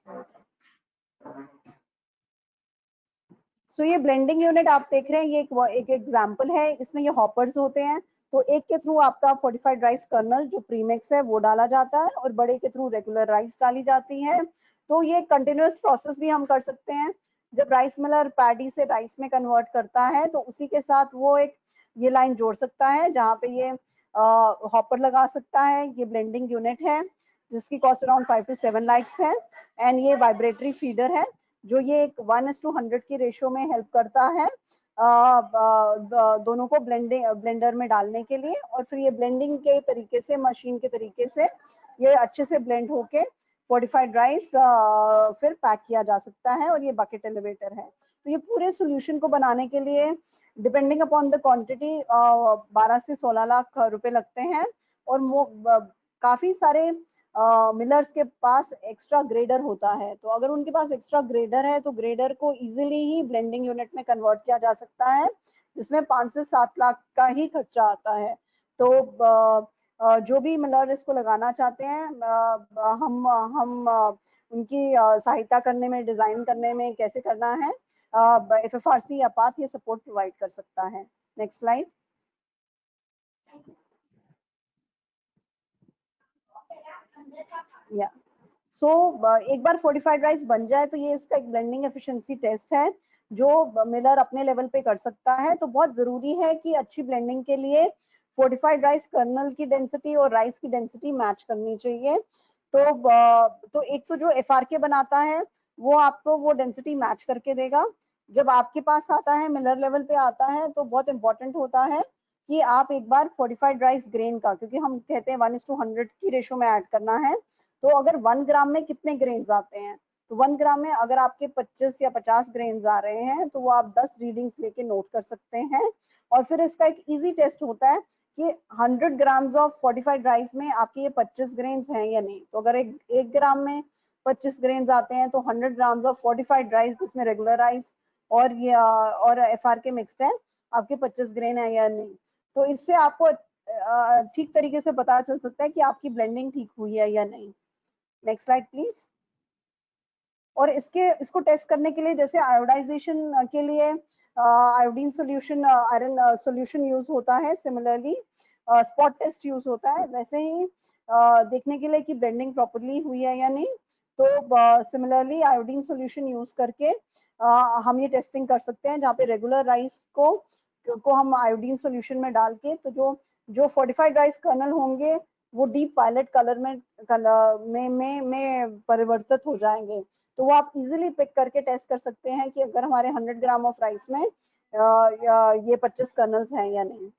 So ये ब्लेंडिंग यूनिट आप देख रहे हैं, ये एक एग्जांपल है। इसमें ये हॉपर्स होते हैं, तो एक के थ्रू आपका फोर्टिफाइड राइस कर्नल जो प्रीमिक्स है वो डाला जाता है और बड़े के थ्रू रेगुलर राइस डाली जाती है। तो ये कंटिन्यूअस प्रोसेस भी हम कर सकते हैं। जब राइस मिलर पैडी से राइस में कन्वर्ट करता है तो उसी के साथ वो एक ये लाइन जोड़ सकता है जहाँ पे ये हॉपर लगा सकता है। ये ब्लेंडिंग यूनिट है। जिसकी कॉस्ट अराउंड 5 to 7 lakhs है। एंड ये वाइब्रेटरी फीडर है जो ये एक 1:100 की रेशियो में हेल्प करता है दोनों को ब्लेंडर में डालने के लिए, और फिर ये ब्लेंडिंग के तरीके से, मशीन के तरीके से ये अच्छे से ब्लेंड होके फोर्टिफाइड राइस फिर पैक किया जा सकता है। और ये बकेट एलिवेटर है। तो ये पूरे सोल्यूशन को बनाने के लिए डिपेंडिंग अपॉन द क्वांटिटी 12 से 16 लाख रुपए लगते हैं। और काफी सारे मिलर्स के पास एक्स्ट्रा ग्रेडर होता है, तो अगर उनके पास एक्स्ट्रा ग्रेडर है तो ग्रेडर को इजीली ही ब्लेंडिंग यूनिट में कन्वर्ट किया जा सकता है, जिसमें 5 से 7 लाख का ही खर्चा आता है। तो जो भी मिलर इसको लगाना चाहते हैं, हम उनकी सहायता करने में, डिजाइन करने में कैसे करना है, FFRC या पाथ ये सपोर्ट प्रोवाइड कर सकता है। Next slide. या सो एक बार फोर्टिफाइड राइस बन जाए तो ये इसका एक ब्लेंडिंग एफिशिएंसी टेस्ट है जो मिलर अपने लेवल पे कर सकता है। तो बहुत जरूरी है कि अच्छी ब्लेंडिंग के लिए फोर्टिफाइड राइस कर्नल की डेंसिटी और राइस की डेंसिटी मैच करनी चाहिए। तो एक तो जो FRK बनाता है वो आपको वो डेंसिटी मैच करके देगा। जब आपके पास आता है, मिलर लेवल पे आता है, तो बहुत इंपॉर्टेंट होता है कि आप एक बार फोर्टिफाइड राइस ग्रेन का, क्योंकि हम कहते हैं 1:100 की रेशो में ऐड करना है, तो अगर 1 ग्राम में कितने ग्रेन्स आते हैं, तो 1 ग्राम में अगर आपके 25 या 50 ग्रेन्स आ रहे हैं तो वो आप 10 रीडिंग्स लेके नोट कर सकते हैं। और फिर इसका एक इजी टेस्ट होता है कि 100 ग्राम्स ऑफ फोर्टिफाइड राइस में आपके ये 25 ग्रेन्स हैं या नहीं। तो अगर एक ग्राम में 25 ग्रेन्स आते हैं तो 100 ग्राम्स ऑफ फोर्टिफाइड राइस जिसमें रेगुलर राइस और FRK मिक्स्ड है, आपके 25 ग्रेन है या नहीं। तो इससे आपको ठीक तरीके से पता चल सकता है कि आपकी ब्लेंडिंग ठीक हुई है या नहीं। Next slide please. और इसको टेस्ट करने के लिए, जैसे आयोडाइजेशन के लिए iodine solution, iron solution use होता है, सिमिलरली स्पॉट टेस्ट यूज होता है, वैसे ही देखने के लिए कि ब्लेंडिंग प्रॉपरली हुई है या नहीं, तो सिमिलरली आयोडीन सोल्यूशन यूज करके हम ये टेस्टिंग कर सकते हैं, जहाँ पे रेगुलर राइस को हम आयोडीन सोल्यूशन में डाल के, तो जो फोर्टिफाइड राइस कर्नल होंगे वो डीप वायलेट कलर में परिवर्तित हो जाएंगे। तो वो आप इजीली पिक करके टेस्ट कर सकते हैं कि अगर हमारे 100 ग्राम ऑफ राइस में ये 25 कर्नल्स हैं या नहीं।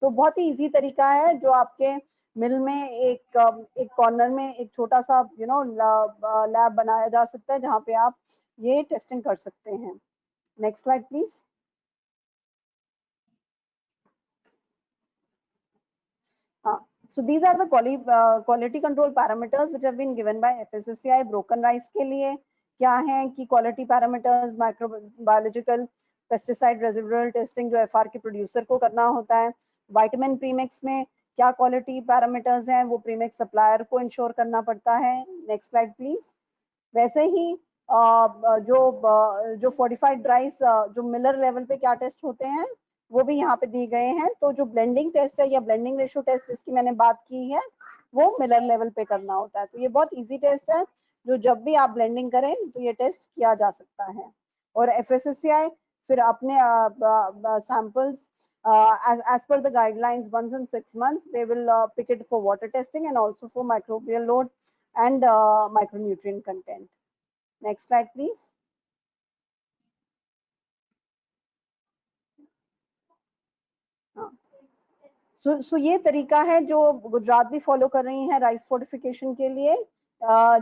तो बहुत ही इजी तरीका है जो आपके मिल में एक कॉर्नर में एक छोटा सा लैब बनाया जा सकता है जहाँ पे आप ये टेस्टिंग कर सकते हैं। Next slide please. So these are the quality control parameters which have been given by FSSAI broken rice के लिए। क्या है कि quality parameters, microbiological, pesticide residual testing जो FR के प्रोड्यूसर को करना होता है। विटामिन प्रीमिक्स में क्या क्वालिटी पैरामीटर्स हैं, वो प्रीमिक्स सप्लायर को इंश्योर करना पड़ता है। Next slide please. वैसे ही जो फोर्टिफाइड राइस जो मिलर लेवल पे क्या टेस्ट होते हैं वो भी यहाँ पे दिए गए हैं। तो जो ब्लेंडिंग टेस्ट है या ब्लेंडिंग रेशियो टेस्ट जिसकी मैंने बात की है वो मिलर लेवल पे करना होता है। तो ये बहुत इजी टेस्ट है जो जब भी आप ब्लेंडिंग करें तो ये टेस्ट किया जा सकता है। और FSSAI फिर अपने samples as per the guidelines, once in 6 months they will pick it for water testing and also for microbial load and micronutrient content. Next slide please. सो ये तरीका है जो गुजरात भी फॉलो कर रही है राइस फोर्टिफिकेशन के लिए।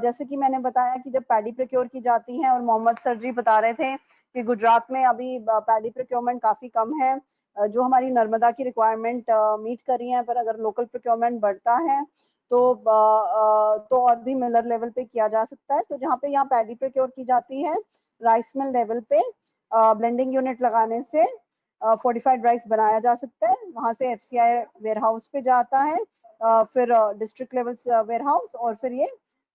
जैसे कि मैंने बताया कि जब पैडी प्रोक्योर की जाती है, और मोहम्मद सर जी बता रहे थे कि गुजरात में अभी पैडी प्रोक्योरमेंट काफी कम है, जो हमारी नर्मदा की रिक्वायरमेंट मीट कर रही है, पर अगर लोकल प्रोक्योरमेंट बढ़ता है तो और भी मिलर लेवल पे किया जा सकता है। तो जहाँ पे यहाँ पैडी प्रोक्योर की जाती है राइस मिल लेवल पे ब्लेंडिंग यूनिट लगाने से फोर्टिफाइड राइस बनाया जा सकता है। वहां से FCI वेयरहाउस पे जाता है, फिर डिस्ट्रिक्ट लेवल वेयरहाउस, और फिर ये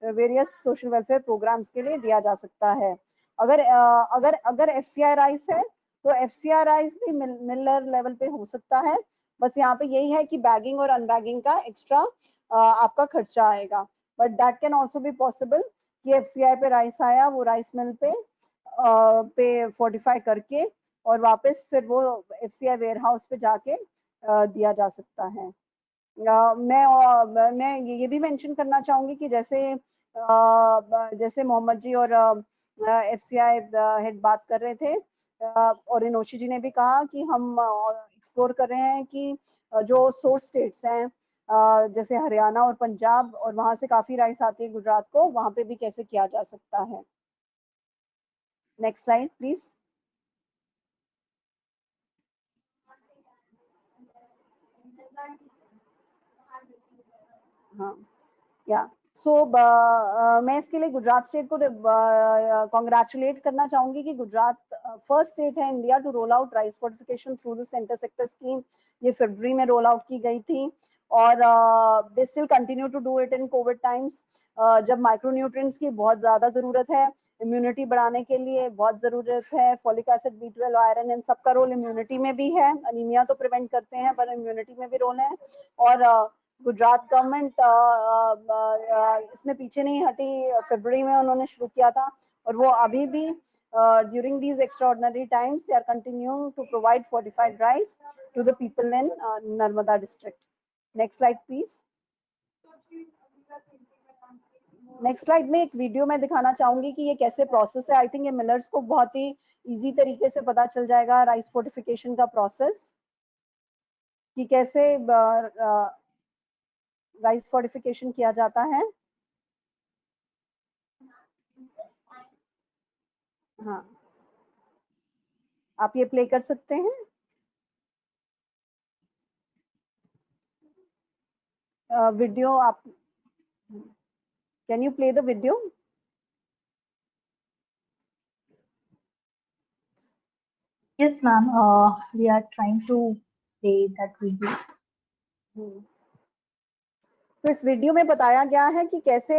वेरियस सोशल वेलफेयर प्रोग्राम्स के लिए दिया जा सकता है। अगर FCI राइस है तो FCI राइस भी मिलर लेवल पे हो सकता है। बस यहाँ पे यही है कि बैगिंग और अनबैगिंग का एक्स्ट्रा आपका खर्चा आएगा, but that can also be possible कि FCI पे राइस आया, वो राइस मिल पे फोर्टिफाई करके और वापस फिर वो FCI वेयरहाउस पे जाके दिया जा सकता है। मैं ये भी मेंशन करना चाहूंगी कि जैसे मोहम्मद जी और FCI हेड बात कर रहे थे और इनोशी जी ने भी कहा कि हम एक्सप्लोर कर रहे हैं कि जो सोर्स स्टेट्स हैं जैसे हरियाणा और पंजाब, और वहां से काफी राइस आती है गुजरात को, वहां पे भी कैसे किया जा सकता है। Next slide please. हाँ या सो मैं इसके लिए गुजरात स्टेट को कॉन्ग्रेचुलेट करना चाहूंगी कि गुजरात फर्स्ट स्टेट है India to roll out rice fortification through the centre sector scheme. ये फरवरी में रोल आउट की गई थी और they still continue to do it in COVID times, जब माइक्रोन्यूट्रिएंट्स की बहुत ज्यादा जरूरत है, इम्यूनिटी बढ़ाने के लिए बहुत जरूरत है, फॉलिक एसिड, B12, आयरन, इन सबका रोल इम्यूनिटी में भी है। अनीमिया तो प्रिवेंट करते हैं पर इम्यूनिटी में भी रोल है। और गुजरात गवर्नमेंट इसमें पीछे नहीं हटी, फरवरी में उन्होंने शुरू किया था और वो अभी भी during these extraordinary times they are continuing to provide fortified rice to the people in Narmada district. Next slide please. Next slide में एक वीडियो मैं दिखाना चाहूंगी कि ये कैसे प्रोसेस है। आई थिंक ये मिलर्स को बहुत ही इजी तरीके से पता चल जाएगा राइस फोर्टिफिकेशन का प्रोसेस, कि कैसे राइस फोर्टिफिकेशन किया जाता है। हाँ, आप ये प्ले कर सकते हैं। वीडियो आप can you play the video? Yes, ma'am. We are trying to play that video. तो इस वीडियो में बताया गया है कि कैसे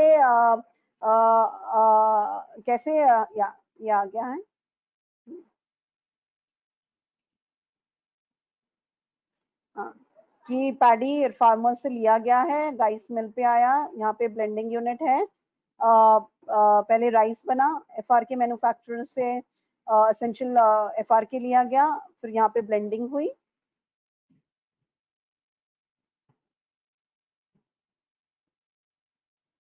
कैसे या गया है कि पैडी फार्मर से लिया गया है, राइस मिल पे आया, यहाँ पे ब्लेंडिंग यूनिट है, पहले राइस बना, FRK मैन्युफैक्चरर से एसेंशियल FRK लिया गया, फिर यहाँ पे ब्लेंडिंग हुई।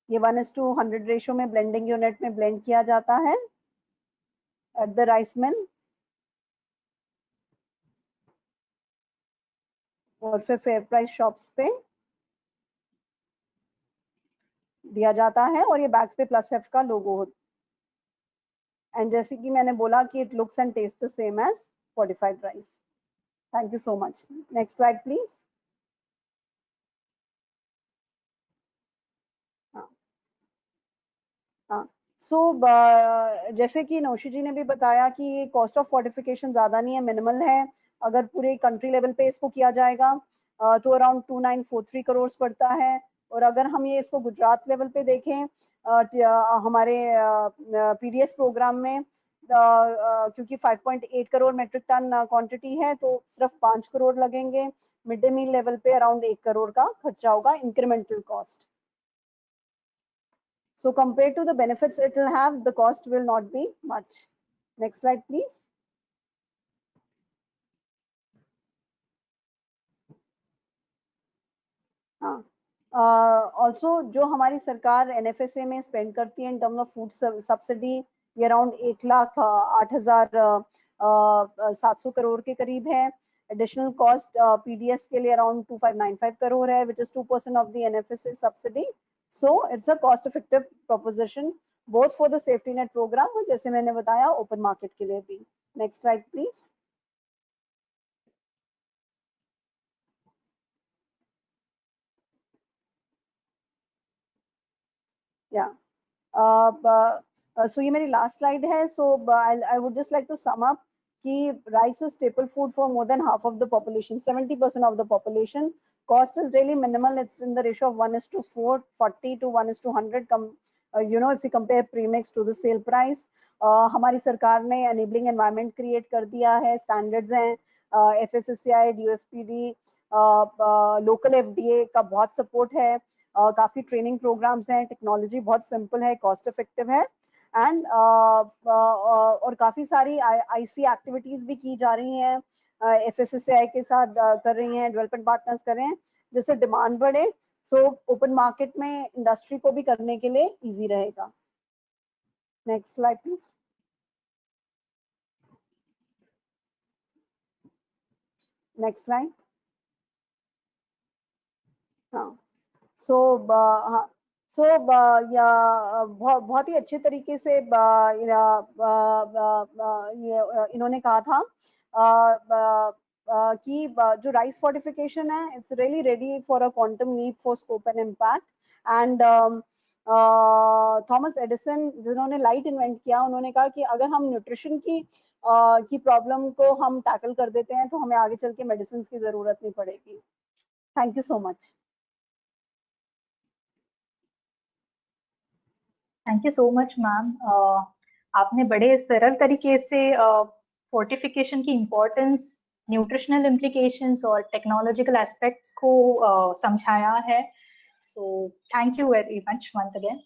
ये 1:100 रेशो में ब्लेंडिंग यूनिट में ब्लेंड किया जाता है एट द राइस मिल, और फिर फेयर प्राइस शॉप्स पे दिया जाता है और ये बैग्स पे +F का लोगो होता है। एंड जैसे कि मैंने बोला कि it looks and taste the same as fortified rice. Thank you so much. Next slide please. जैसे कि नौशी जी ने भी बताया कि कॉस्ट ऑफ फोर्टिफिकेशन ज्यादा नहीं है, मिनिमल है। अगर पूरे कंट्री लेवल पे इसको किया जाएगा तो अराउंड 2943 करोड़ पड़ता है। और अगर हम ये इसको गुजरात लेवल पे देखें, हमारे PDS प्रोग्राम में क्योंकि 5.8 करोड़ मेट्रिक टन क्वांटिटी है तो सिर्फ 5 करोड़ लगेंगे। मिड डे मील लेवल पे अराउंड 1 करोड़ का खर्चा होगा, incremental cost. So compared to the benefits it will have, the cost will not be much. Next slide please. Also जो हमारी सरकार NFSA में स्पेंड करती है in term of food subsidy, ये अराउंड 1,08,700 करोड़ के करीब है। एडिशनल कॉस्ट PDS के लिए अराउंड 2595 करोड़ है, which is 2% of the NFSA subsidy. So it's a cost effective proposition both for the safety net program और जैसे मैंने बताया ओपन मार्केट के लिए भी। Next slide please. सो ये मेरी लास्ट स्लाइड है। So I would just like to sum up कि rice is staple food for more than half of the population, 70% of the population. Cost is really minimal. It's in the ratio of 1:440 to 1:100. If we compare premix to the sale price, हमारी सरकार ने enabling environment create कर दिया है, standards हैं, FSSAI, DOFPD, local FDA का बहुत support है, काफी training programs हैं, technology बहुत simple है, cost effective है, and और काफी सारी IC activities भी की जा रही हैं, FSSAI के साथ कर रही हैं, डेवलपमेंट पार्टनर्स कर रहे हैं, जिससे डिमांड बढ़े, सो ओपन मार्केट में इंडस्ट्री को भी करने के लिए इजी रहेगा। Next slide please. Next slide. हाँ, सो बहुत ही अच्छे तरीके से इन्होंने कहा था कि जो राइस फोर्टिफिकेशन है, it's really ready for a quantum leap for scope and impact. And Thomas Edison जिन्होंने लाइट इन्वेंट किया, उन्होंने कहा कि अगर हम न्यूट्रिशन की प्रॉब्लम को हम टैकल कर देते हैं तो हमें आगे चल के मेडिसिन की जरूरत नहीं पड़ेगी। Thank you so much. Thank you so much ma'am. आपने बड़े सरल तरीके से फोर्टिफिकेशन की इम्पोर्टेंस, न्यूट्रिशनल इम्प्लीकेशंस और टेक्नोलॉजिकल एस्पेक्ट्स को समझाया है। So thank you very much once again.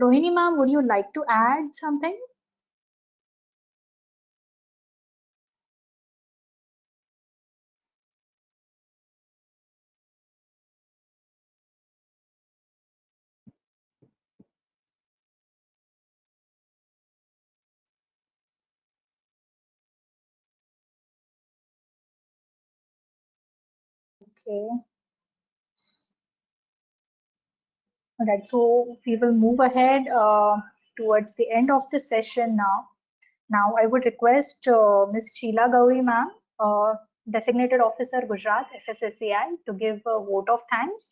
Rohini ma'am, would you like to add something? Okay. All right, so we will move ahead towards the end of the session now. Now I would request Ms. Sheila Gauri ma'am, Designated Officer Gujarat FSSAI, to give a vote of thanks.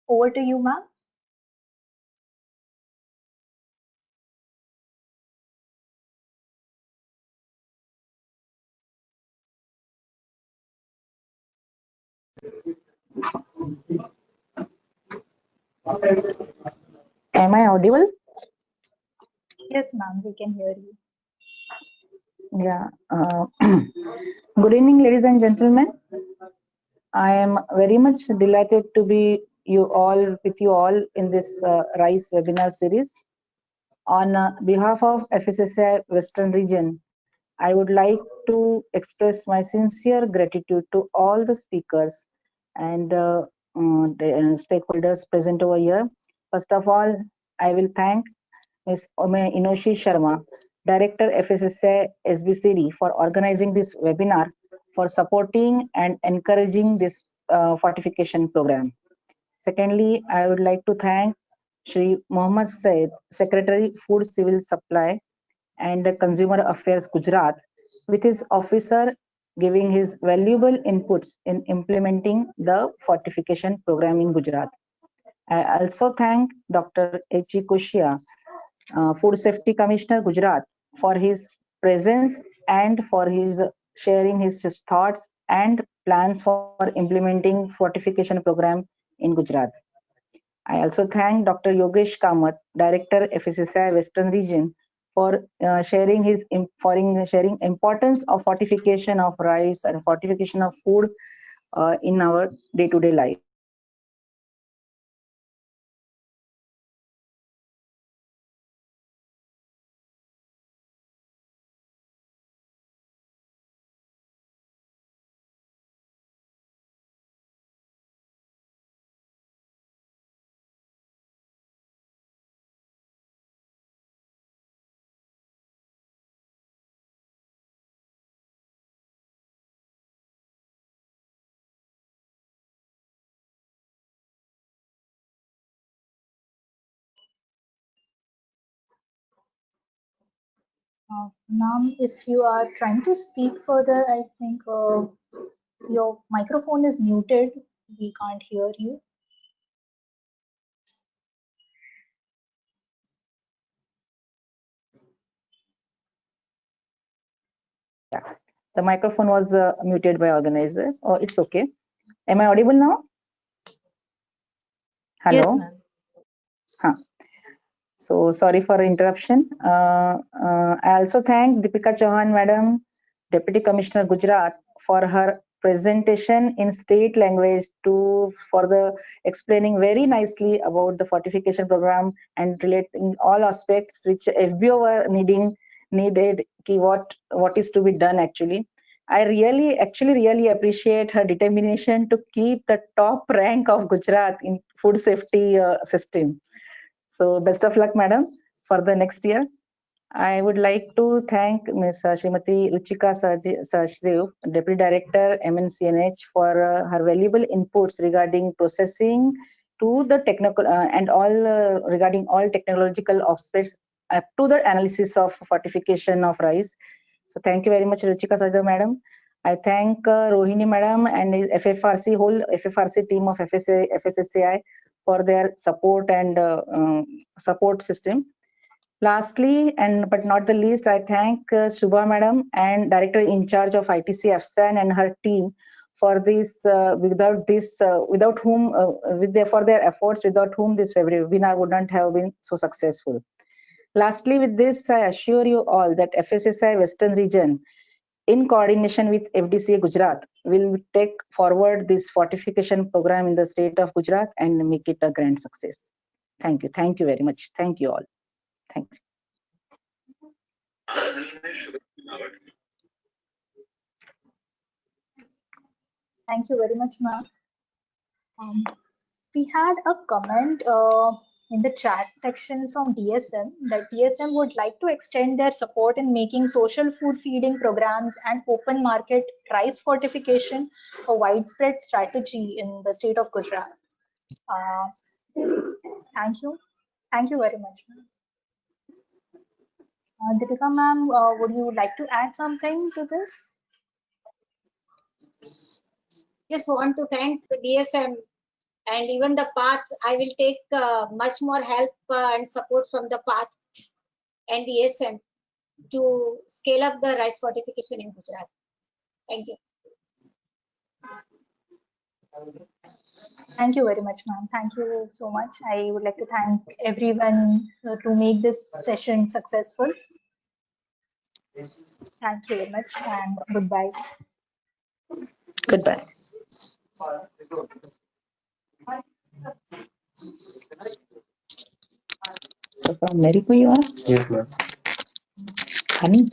Over to you, ma'am. Am I audible? Yes, ma'am, we can hear you. Yeah. Good evening, ladies and gentlemen. I am very much delighted to be with you all in this RISE webinar series. On behalf of FSSAI Western Region, I would like to express my sincere gratitude to all the speakers and stakeholders present over here. First of all, I will thank Ms. Inoshi Sharma, Director FSSAI SBCD, for organizing this webinar, for supporting and encouraging this fortification program. Secondly, I would like to thank Shri Mohammad Said, Secretary Food Civil Supply and Consumer Affairs Gujarat, with his officer giving his valuable inputs in implementing the fortification program in Gujarat. I also thank Dr. H.E. Koshia, Food Safety Commissioner Gujarat, for his presence and for his sharing his thoughts and plans for implementing fortification program in Gujarat. I also thank Dr. Yogesh Kamath, Director FSSAI Western Region, for sharing importance of fortification of rice and fortification of food in our day-to-day life. Ma'am, if you are trying to speak further, I think your microphone is muted. We can't hear you. Yeah, the microphone was muted by organizer. Oh, it's okay. Am I audible now? Hello. Yes, ma'am. Huh. So sorry for interruption. I also thank Deepika Chauhan Madam, Deputy Commissioner Gujarat, for her presentation in state language for the explaining very nicely about the fortification program and relating all aspects which FBO were needed what is to be done actually. I really appreciate her determination to keep the top rank of Gujarat in food safety system. So best of luck, madam, for the next year. I would like to thank Ms. Srimati Ruchika Sachdev, Deputy Director, MNCNH, for her valuable inputs regarding processing to the technical and all regarding all technological aspects up to the analysis of fortification of rice. So thank you very much, Ruchika Sachdev, madam. I thank Rohini madam and FFRC, whole FFRC team of FSSAI for their support and support system. Lastly, and but not the least, I thank Shubha madam and Director in charge of ITC FSAN and her team for this. Without whom, for their efforts, without whom this webinar would not have been so successful. Lastly, with this, I assure you all that FSSAI Western Region, in coordination with FDCA Gujarat, will take forward this fortification program in the state of Gujarat and make it a grand success. Thank you. Thank you very much. Thank you all. Thanks. Thank you very much, ma'am. We had a comment in the chat section from DSM that DSM would like to extend their support in making social food feeding programs and open market rice fortification a widespread strategy in the state of Gujarat. Thank you. Thank you very much, ma'am. Deepika ma'am, would you like to add something to this? Just want to thank the DSM and even the PATH. I will take much more help and support from the PATH and DSM to scale up the rice fortification in Gujarat. Thank you. Thank you very much, ma'am. Thank you so much. I would like to thank everyone to make this session successful. Thank you very much and goodbye. Goodbye. So from Mary, you are? Yes, ma'am. Honey.